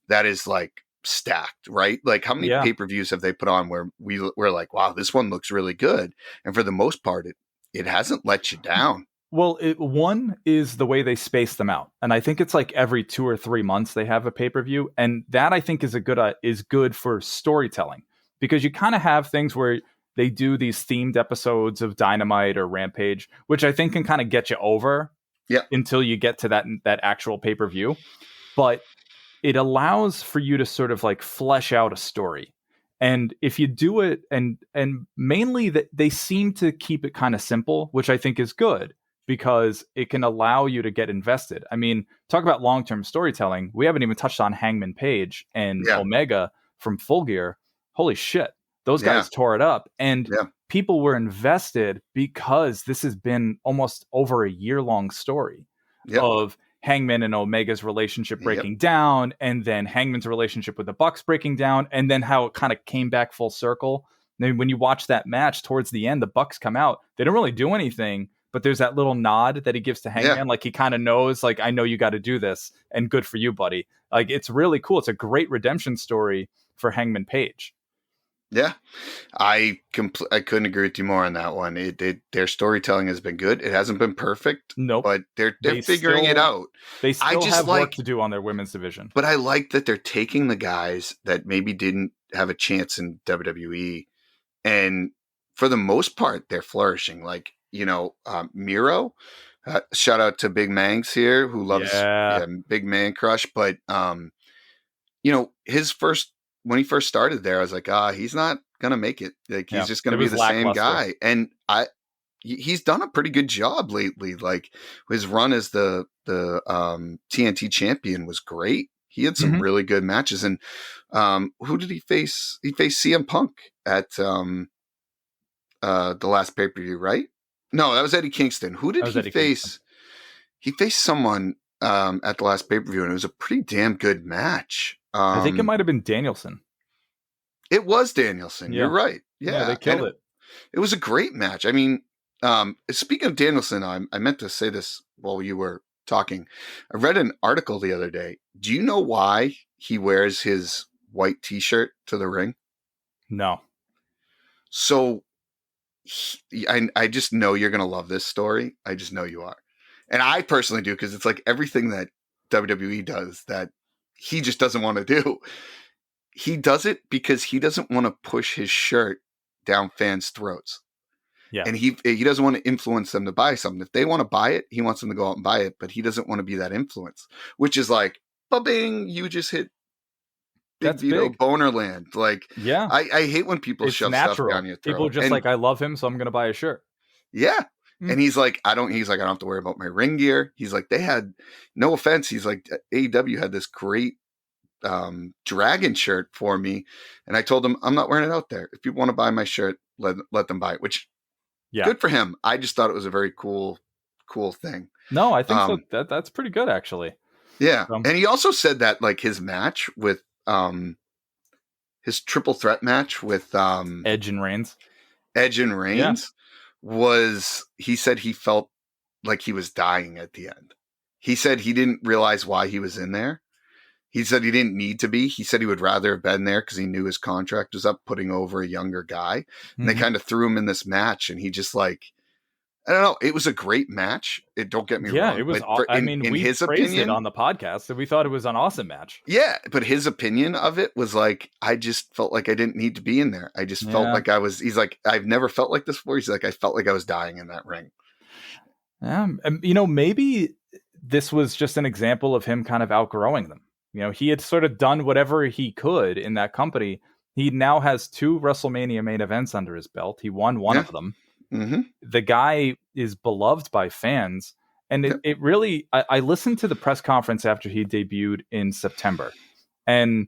that is like stacked, right? Like how many pay-per-views have they put on where we're like, wow, this one looks really good, and for the most part, it hasn't let you down. Well, one is the way they space them out, and I think it's like every 2 or 3 months they have a pay-per-view, and that I think is good for storytelling, because you kind of have things where they do these themed episodes of Dynamite or Rampage, which I think can kind of get you over until you get to that actual pay-per-view, but it allows for you to sort of like flesh out a story. And if you do it, and mainly that they seem to keep it kind of simple, which I think is good, because it can allow you to get invested. I mean, talk about long-term storytelling. We haven't even touched on Hangman Page and Omega from Full Gear. Holy shit. Those guys tore it up. And people were invested because this has been almost over a year-long story of Hangman and Omega's relationship breaking down, and then Hangman's relationship with the Bucks breaking down, and then how it kind of came back full circle. And then when you watch that match towards the end, the Bucks come out. They don't really do anything, but there's that little nod that he gives to Hangman. Like he kind of knows, like, I know you got to do this, and good for you, buddy. Like, it's really cool. It's a great redemption story for Hangman Page. Yeah, I couldn't agree with you more on that one. Their storytelling has been good. It hasn't been perfect, but they're figuring it out. They still have work to do on their women's division. But I like that they're taking the guys that maybe didn't have a chance in WWE, and for the most part, they're flourishing. Like, Miro, shout out to Big Mangs here, who loves Big Man Crush. But, when he first started there, I was like, he's not going to make it. Like, he's just going to be the same guy. And he's done a pretty good job lately. Like his run as the TNT champion was great. He had some really good matches. And who did he face? He faced CM Punk at the last pay-per-view, right? No, that was Eddie Kingston. Who did he face? He faced someone at the last pay-per-view, and it was a pretty damn good match. I think it might have been Danielson. It was Danielson. You're right. Yeah, they killed it. It was a great match. I mean, speaking of Danielson, I meant to say this while you were talking. I read an article the other day. Do you know why he wears his white T-shirt to the ring? No. So I just know you're going to love this story. I just know you are. And I personally do, because it's like everything that WWE does that he just doesn't want to do. He does it because he doesn't want to push his shirt down fans' throats. Yeah. And he doesn't want to influence them to buy something. If they want to buy it, he wants them to go out and buy it, but he doesn't want to be that influence, which is like, ba-bing, you just hit Big Vito Bonerland. Like, I hate when people shove stuff down your throat. People are just like, I love him, so I'm going to buy a shirt. Yeah. And he's like, I don't have to worry about my ring gear. He's like, they had, no offense, he's like, AEW had this great dragon shirt for me, and I told him I'm not wearing it out there. If people want to buy my shirt, let them buy it, which good for him. I just thought it was a very cool thing. No, I think so. That's pretty good, actually. Yeah. And he also said that like his match with his triple threat match with Edge and Reigns was, he said he felt like he was dying at the end. He said he didn't realize why he was in there. He said he didn't need to be. He said he would rather have been there because he knew his contract was up, putting over a younger guy. And they kind of threw him in this match, and he just like, I don't know. It was a great match. Don't get me wrong. Yeah, it was. We his praised opinion, it on the podcast, and we thought it was an awesome match. Yeah, but his opinion of it was like, I just felt like I didn't need to be in there. I just felt like I was. He's like, I've never felt like this before. He's like, I felt like I was dying in that ring. Maybe this was just an example of him kind of outgrowing them. He had sort of done whatever he could in that company. He now has 2 WrestleMania main events under his belt. He won one of them. Mm-hmm. The guy is beloved by fans. And it really, I listened to the press conference after he debuted in September. And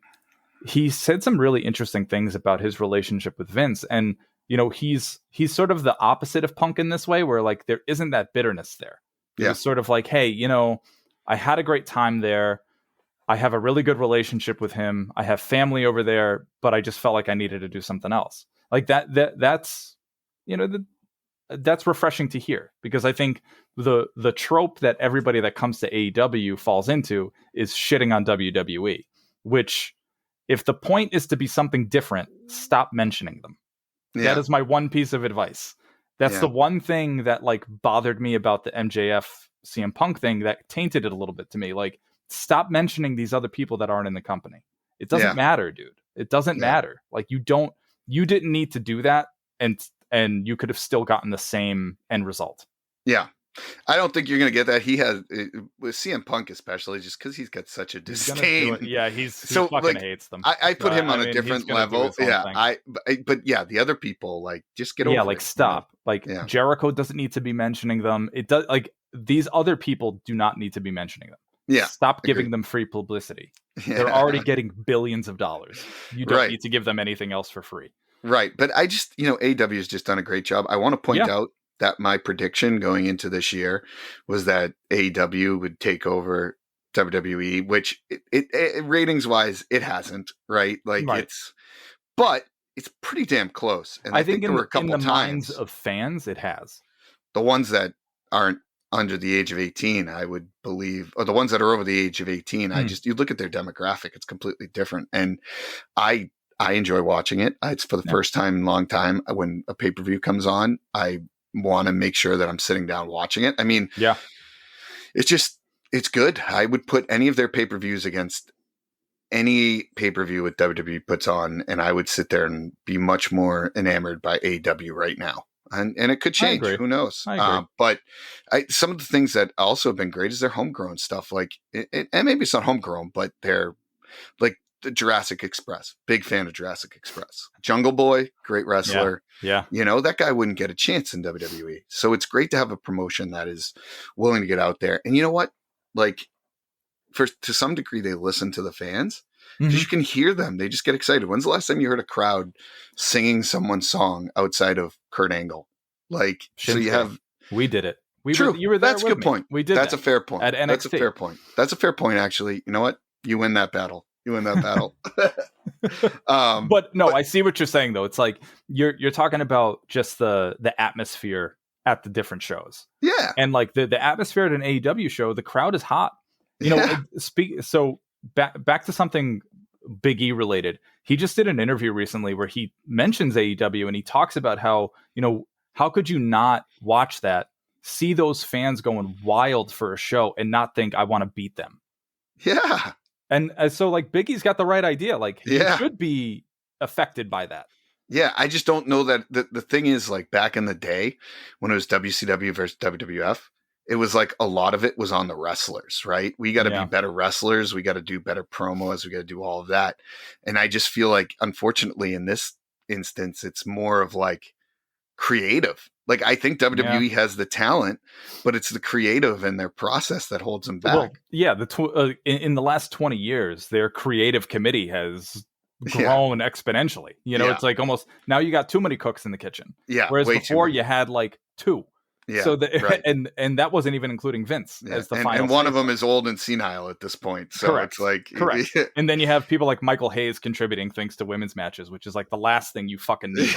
he said some really interesting things about his relationship with Vince. And, he's sort of the opposite of Punk in this way, where like there isn't that bitterness there. It's sort of like, hey, I had a great time there. I have a really good relationship with him. I have family over there, but I just felt like I needed to do something else. Like that's refreshing to hear, because I think the trope that everybody that comes to AEW falls into is shitting on WWE, which, if the point is to be something different, stop mentioning them. That is my one piece of advice. That's the one thing that like bothered me about the MJF CM Punk thing that tainted it a little bit to me. Like, stop mentioning these other people that aren't in the company. It doesn't matter, dude. It doesn't matter. Like, you didn't need to do that. And you could have still gotten the same end result. Yeah. I don't think you're going to get that. He has, with CM Punk especially, just because he's got such a disdain. He fucking hates them. I put him on a different level. Yeah, but the other people, like, just get over it. Yeah, like, stop. Like, Jericho doesn't need to be mentioning them. It does. Like, these other people do not need to be mentioning them. Yeah, stop giving them free publicity. They're already getting billions of dollars. You don't need to give them anything else for free. Right. But I just, AEW has just done a great job. I want to point out that my prediction going into this year was that AEW would take over WWE, which it ratings wise, it hasn't, right? Like but it's pretty damn close. And I think there were a couple times minds of fans, it has. The ones that aren't under the age of 18, I would believe, or the ones that are over the age of 18, you look at their demographic, it's completely different. And I enjoy watching it. It's for the first time in a long time. When a pay-per-view comes on, I want to make sure that I'm sitting down watching it. I mean, it's good. I would put any of their pay-per-views against any pay-per-view that WWE puts on, and I would sit there and be much more enamored by AEW right now. And it could change. Who knows? But some of the things that also have been great is their homegrown stuff. Like, and maybe it's not homegrown, but they're like the Jurassic Express. Big fan of Jurassic Express. Jungle Boy, great wrestler. Yeah. That guy wouldn't get a chance in WWE. So it's great to have a promotion that is willing to get out there. And you know what? Like, to some degree, they listen to the fans. Because you can hear them. They just get excited. When's the last time you heard a crowd singing someone's song outside of Kurt Angle? Like, so you have... We did it. True. You were there. That's a good point. We did. That's a fair point. At NXT. That's a fair point. That's a fair point, actually. You know what? You win that battle. But I see what you're saying, though. It's like you're talking about just the atmosphere at the different shows. Yeah. And like the atmosphere at an AEW show, the crowd is hot. So back to something Big E related. He just did an interview recently where he mentions AEW, and he talks about how, how could you not watch that, see those fans going wild for a show and not think, I want to beat them. Yeah. And so like Big E's got the right idea. Like, he should be affected by that. Yeah. I just don't know that the thing is, like, back in the day when it was WCW versus WWF, it was like a lot of it was on the wrestlers, right? We got to be better wrestlers. We got to do better promos. We got to do all of that. And I just feel like, unfortunately, in this instance, it's more of like creative. Like, I think WWE has the talent, but it's the creative and their process that holds them back. Well, in the last 20 years, their creative committee has grown exponentially. It's like almost now you got too many cooks in the kitchen. Yeah. Whereas before you had like 2. Yeah, so and that wasn't even including Vince as the final. And one of them is old and senile at this point. So Correct. It's like correct. And then you have people like Michael Hayes contributing things to women's matches, which is like the last thing you fucking need.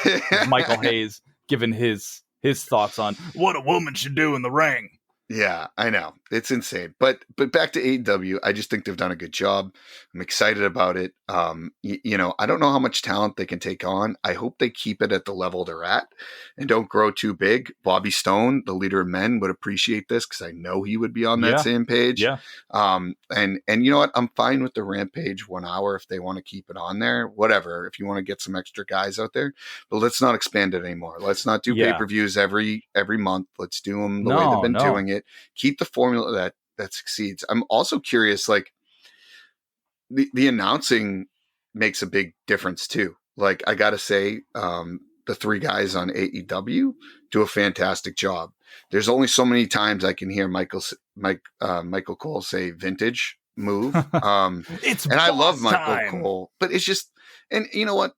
Michael Hayes giving his thoughts on what a woman should do in the ring. Yeah, I know. It's insane. But back to AEW, I just think they've done a good job. I'm excited about it. I don't know how much talent they can take on. I hope they keep it at the level they're at and don't grow too big. Bobby Stone, the leader of men, would appreciate this because I know he would be on that same page. Yeah. And you know what? I'm fine with the Rampage 1 hour if they want to keep it on there. Whatever. If you want to get some extra guys out there, but let's not expand it anymore. Let's not do pay-per-views every month. Let's do them the way they've been doing it. Keep the formula that succeeds. I'm also curious, like the announcing makes a big difference too. Like I gotta say, the 3 guys on AEW do a fantastic job. There's only so many times I can hear Michael Cole say "vintage move." I love Michael Cole, but it's just, and you know what?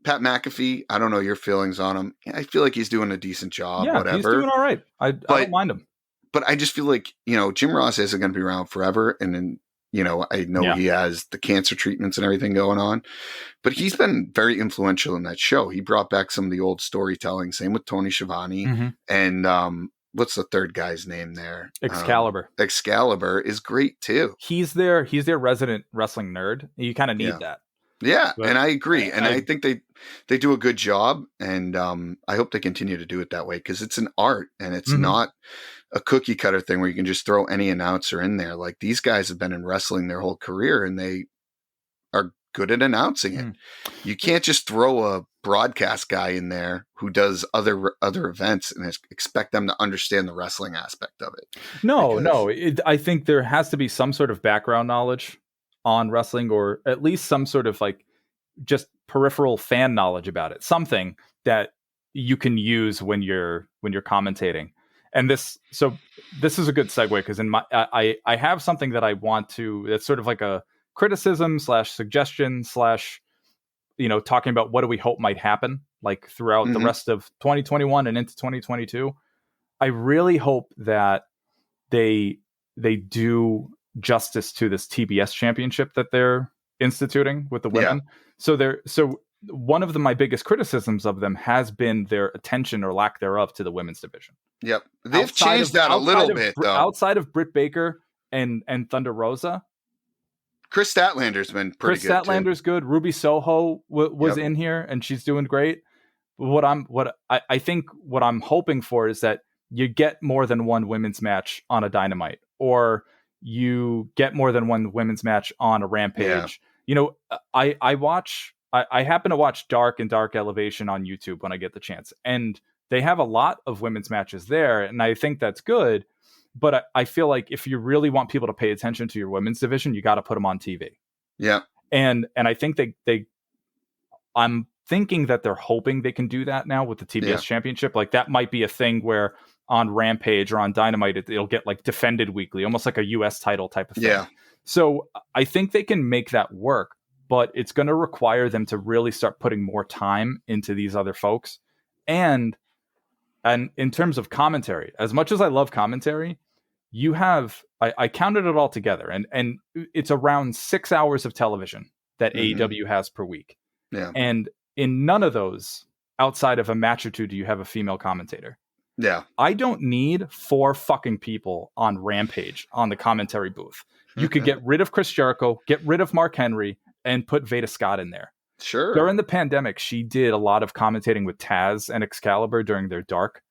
Pat McAfee, I don't know your feelings on him. I feel like he's doing a decent job. Yeah, whatever. He's doing all right. I don't mind him. But I just feel like, Jim Ross isn't going to be around forever. And then, I know he has the cancer treatments and everything going on, but he's been very influential in that show. He brought back some of the old storytelling. Same with Tony Schiavone. And what's the third guy's name there? Excalibur. Excalibur is great too. He's their resident wrestling nerd. You kind of need that. Yeah, but, and I agree. And I think they do a good job. And I hope they continue to do it that way because it's an art and it's not a cookie cutter thing where you can just throw any announcer in there. Like these guys have been in wrestling their whole career and they are good at announcing it. You can't just throw a broadcast guy in there who does other events and expect them to understand the wrestling aspect of it. No. I think there has to be some sort of background knowledge on wrestling, or at least some sort of like just peripheral fan knowledge about it. Something that you can use when you're commentating. And this is a good segue because in my I have something that I want to, that's sort of like a criticism / suggestion / talking about what do we hope might happen like throughout the rest of 2021 and into 2022. I really hope that they do justice to this TBS championship that they're instituting with the women. So one of my biggest criticisms of them has been their attention or lack thereof to the women's division. Yep. They've changed that a little bit, though. Outside of Britt Baker and Thunder Rosa. Chris Statlander's been pretty good. Chris Statlander's good. Ruby Soho was in here, and she's doing great. I think what I'm hoping for is that you get more than one women's match on a Dynamite, or you get more than one women's match on a Rampage. I happen to watch Dark and Dark Elevation on YouTube when I get the chance, and they have a lot of women's matches there, and I think that's good. But I feel like if you really want people to pay attention to your women's division, you got to put them on TV. Yeah, and I think I'm thinking that they're hoping they can do that now with the TBS championship. Like that might be a thing where on Rampage or on Dynamite, it'll get like defended weekly, almost like a US title type of thing. Yeah. So I think they can make that work, but it's going to require them to really start putting more time into these other folks. And in terms of commentary, as much as I love commentary, you have, I counted it all together, and it's around 6 hours of television that AEW has per week. Yeah. And in none of those, outside of a match or two, do you have a female commentator. Yeah. I don't need 4 fucking people on Rampage on the commentary booth. You could get rid of Chris Jericho, get rid of Mark Henry, and put Vita Scott in there. Sure. During the pandemic, she did a lot of commentating with Taz and Excalibur during their dark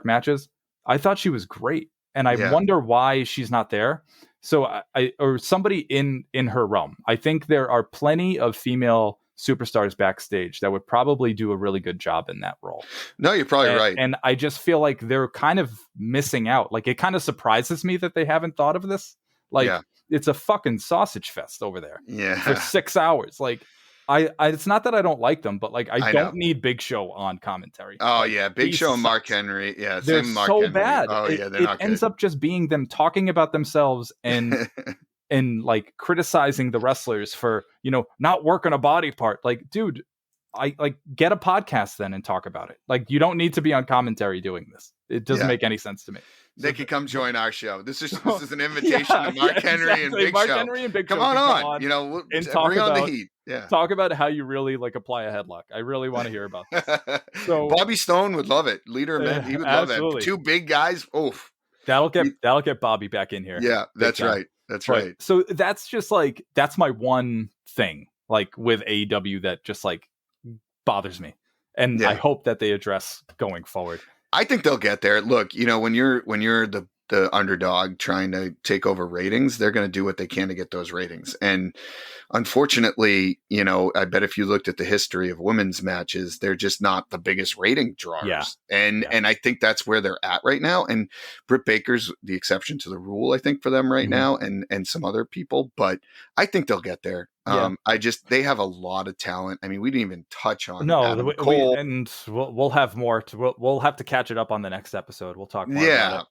matches. I thought she was great. And I wonder why she's not there. So or somebody in her realm. I think there are plenty of female superstars backstage that would probably do a really good job in that role. No, you're probably right. And I just feel like they're kind of missing out. Like it kind of surprises me that they haven't thought of this. Like it's a fucking sausage fest over there. Yeah. For 6 hours. Like I it's not that I don't like them, but like I don't need Big Show on commentary. Oh like, yeah, Big Show and Mark Henry. Yeah, they're Mark so Henry. bad. Oh yeah, they're not good. It ends up just being them talking about themselves and and like criticizing the wrestlers for, not working a body part. Like, dude, I like get a podcast then and talk about it. Like you don't need to be on commentary doing this. It doesn't make any sense to me. They could come join our show. This is an invitation to Mark Henry and Big Show. Henry and Big Come Show on. We'll and bring on the heat. Yeah. Talk about how you really like apply a headlock. I really want to hear about this. So Bobby Stone would love it. Leader of men, he would love that. 2 big guys. Oof. That'll get Bobby back in here. Yeah, that's right. That's right. So that's just like, that's my one thing, like with AEW, that just like bothers me, and I hope that they address going forward. I think they'll get there. Look, when you're the underdog trying to take over ratings, they're going to do what they can to get those ratings. And unfortunately, I bet if you looked at the history of women's matches, they're just not the biggest rating drawers. Yeah. And I think that's where they're at right now. And Britt Baker's the exception to the rule, I think, for them right now, and some other people, but I think they'll get there. They have a lot of talent. I mean, we didn't even touch on Adam Cole. And we'll have more we'll have to catch it up on the next episode. We'll talk more about it.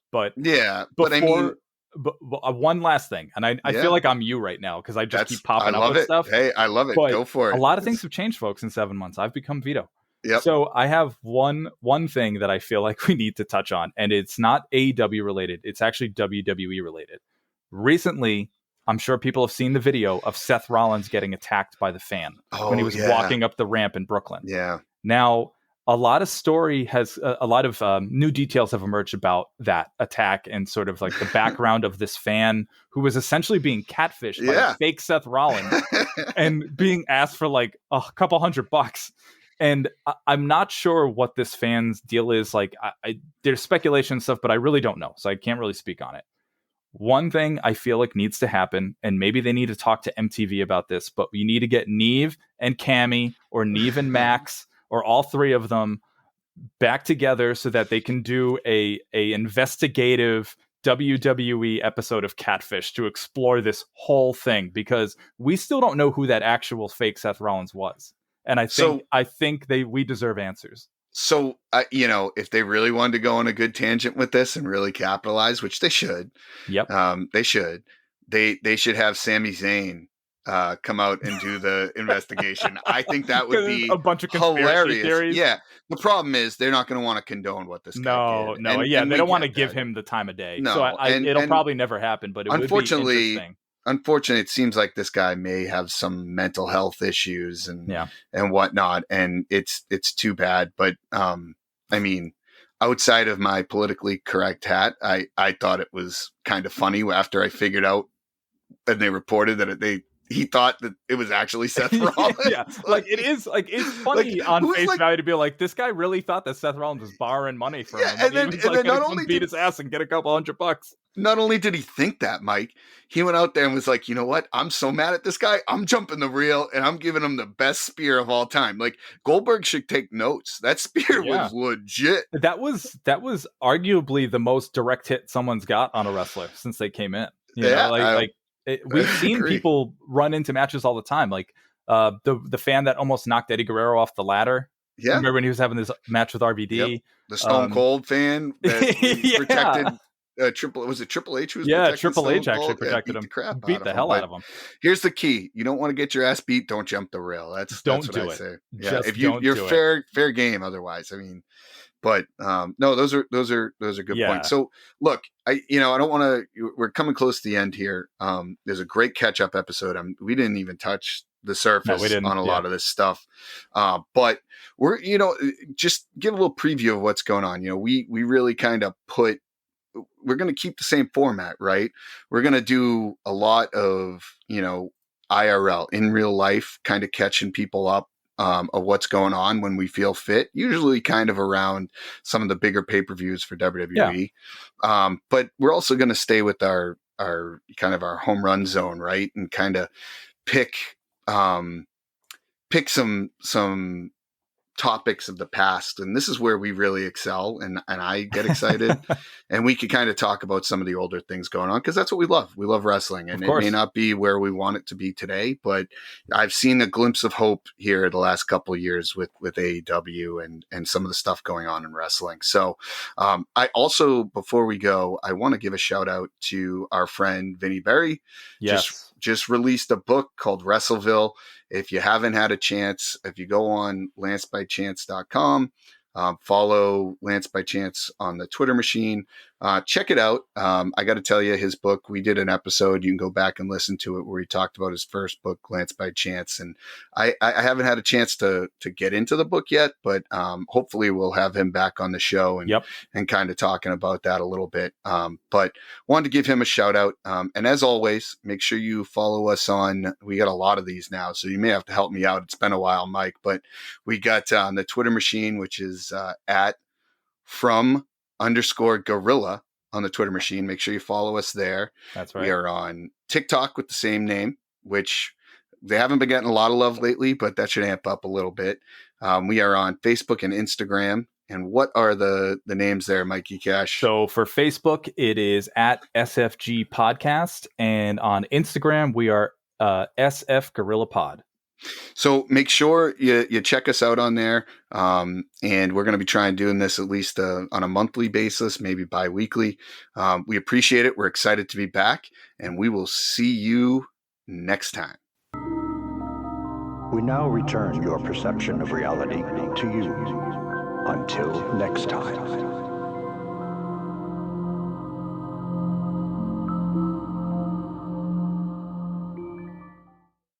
But I mean, one last thing, and I feel like I'm you right now because I just keep popping up with stuff. Hey, I love it. But go for it. A lot of things have changed, folks, in 7 months. I've become Vito. Yep. So I have one thing that I feel like we need to touch on, and it's not AEW related. It's actually WWE related. Recently, I'm sure people have seen the video of Seth Rollins getting attacked by the fan when he was walking up the ramp in Brooklyn. Yeah. Now, a lot of new details have emerged about that attack and sort of like the background of this fan who was essentially being catfished by a fake Seth Rollins and being asked for like a couple $100. And I'm not sure what this fan's deal is. Like, there's speculation and stuff, but I really don't know. So I can't really speak on it. One thing I feel like needs to happen, and maybe they need to talk to MTV about this, but you need to get Neve and Cammy, or Neve and Max, or all three of them back together so that they can do a investigative WWE episode of Catfish to explore this whole thing, because we still don't know who that actual fake Seth Rollins was. And I think we deserve answers. So, if they really wanted to go on a good tangent with this and really capitalize, which they should, they should have Sami Zayn come out and do the investigation. I think that would be a bunch of conspiracy hilarious theories. Yeah. The problem is they're not going to want to condone what this guy did. They don't want to give him the time of day. No, so it'll probably never happen, but it would be interesting. Unfortunately, it seems like this guy may have some mental health issues and whatnot, and it's too bad. But I mean, outside of my politically correct hat, I thought it was kind of funny after I figured out, and they reported that he thought that it was actually Seth Rollins. It's funny on face value to be like, this guy really thought that Seth Rollins was borrowing money from him. And then not only beat his ass and get a couple $100. Not only did he think that, Mike, he went out there and was like, you know what? I'm so mad at this guy. I'm jumping the reel and I'm giving him the best spear of all time. Like, Goldberg should take notes. That spear was legit. That was arguably the most direct hit someone's got on a wrestler since they came in. We've seen people run into matches all the time. Like the fan that almost knocked Eddie Guerrero off the ladder. Yeah. Remember when he was having this match with RVD? Yep. The Stone Cold fan that protected Triple H? Triple H actually protected him. Beat the hell out of him. Here's the key: you don't want to get your ass beat. Don't jump the rail. That's what I say. Yeah, if you're fair game. Otherwise, I mean, but no, those are good points. So look, I don't want to. We're coming close to the end here. There's a great catch up episode. We didn't even touch the surface on a lot of this stuff, but we're just give a little preview of what's going on. We really kind of we're going to keep the same format, right? We're going to do a lot of, IRL, in real life, kind of catching people up of what's going on when we feel fit, usually kind of around some of the bigger pay-per-views for WWE. Yeah. But we're also going to stay with our kind of our home run zone, right? And kind of pick some topics of the past, and this is where we really excel, and I get excited and we could kind of talk about some of the older things going on, because that's what we love wrestling, and it may not be where we want it to be today, but I've seen a glimpse of hope here the last couple of years with AEW and some of the stuff going on in wrestling. So I also, before we go, I want to give a shout out to our friend Vinny Berry. Just released a book called WrestleVille. If you haven't had a chance, if you go on lancebychance.com, follow Lance by Chance on the Twitter machine. check it out. I got to tell you, his book, we did an episode. You can go back and listen to it where he talked about his first book, Glance by Chance. And I haven't had a chance to get into the book yet, but hopefully we'll have him back on the show and kind of talking about that a little bit. But wanted to give him a shout out. And as always, make sure you follow us on, we got a lot of these now, so you may have to help me out. It's been a while, Mike, but we got on the Twitter machine, which is at @from_gorilla on the Twitter machine. Make sure you follow us there. That's right. We are on TikTok with the same name, which they haven't been getting a lot of love lately, but that should amp up a little bit. We are on Facebook and Instagram. And what are the names there, Mikey Cash? So for Facebook, it is at SFG Podcast. And on Instagram, we are SF Gorilla Pod. So make sure you check us out on there. And we're going to be trying doing this at least on a monthly basis, maybe bi-weekly. We appreciate it. We're excited to be back, and we will see you next time. We now return your perception of reality to you. Until next time.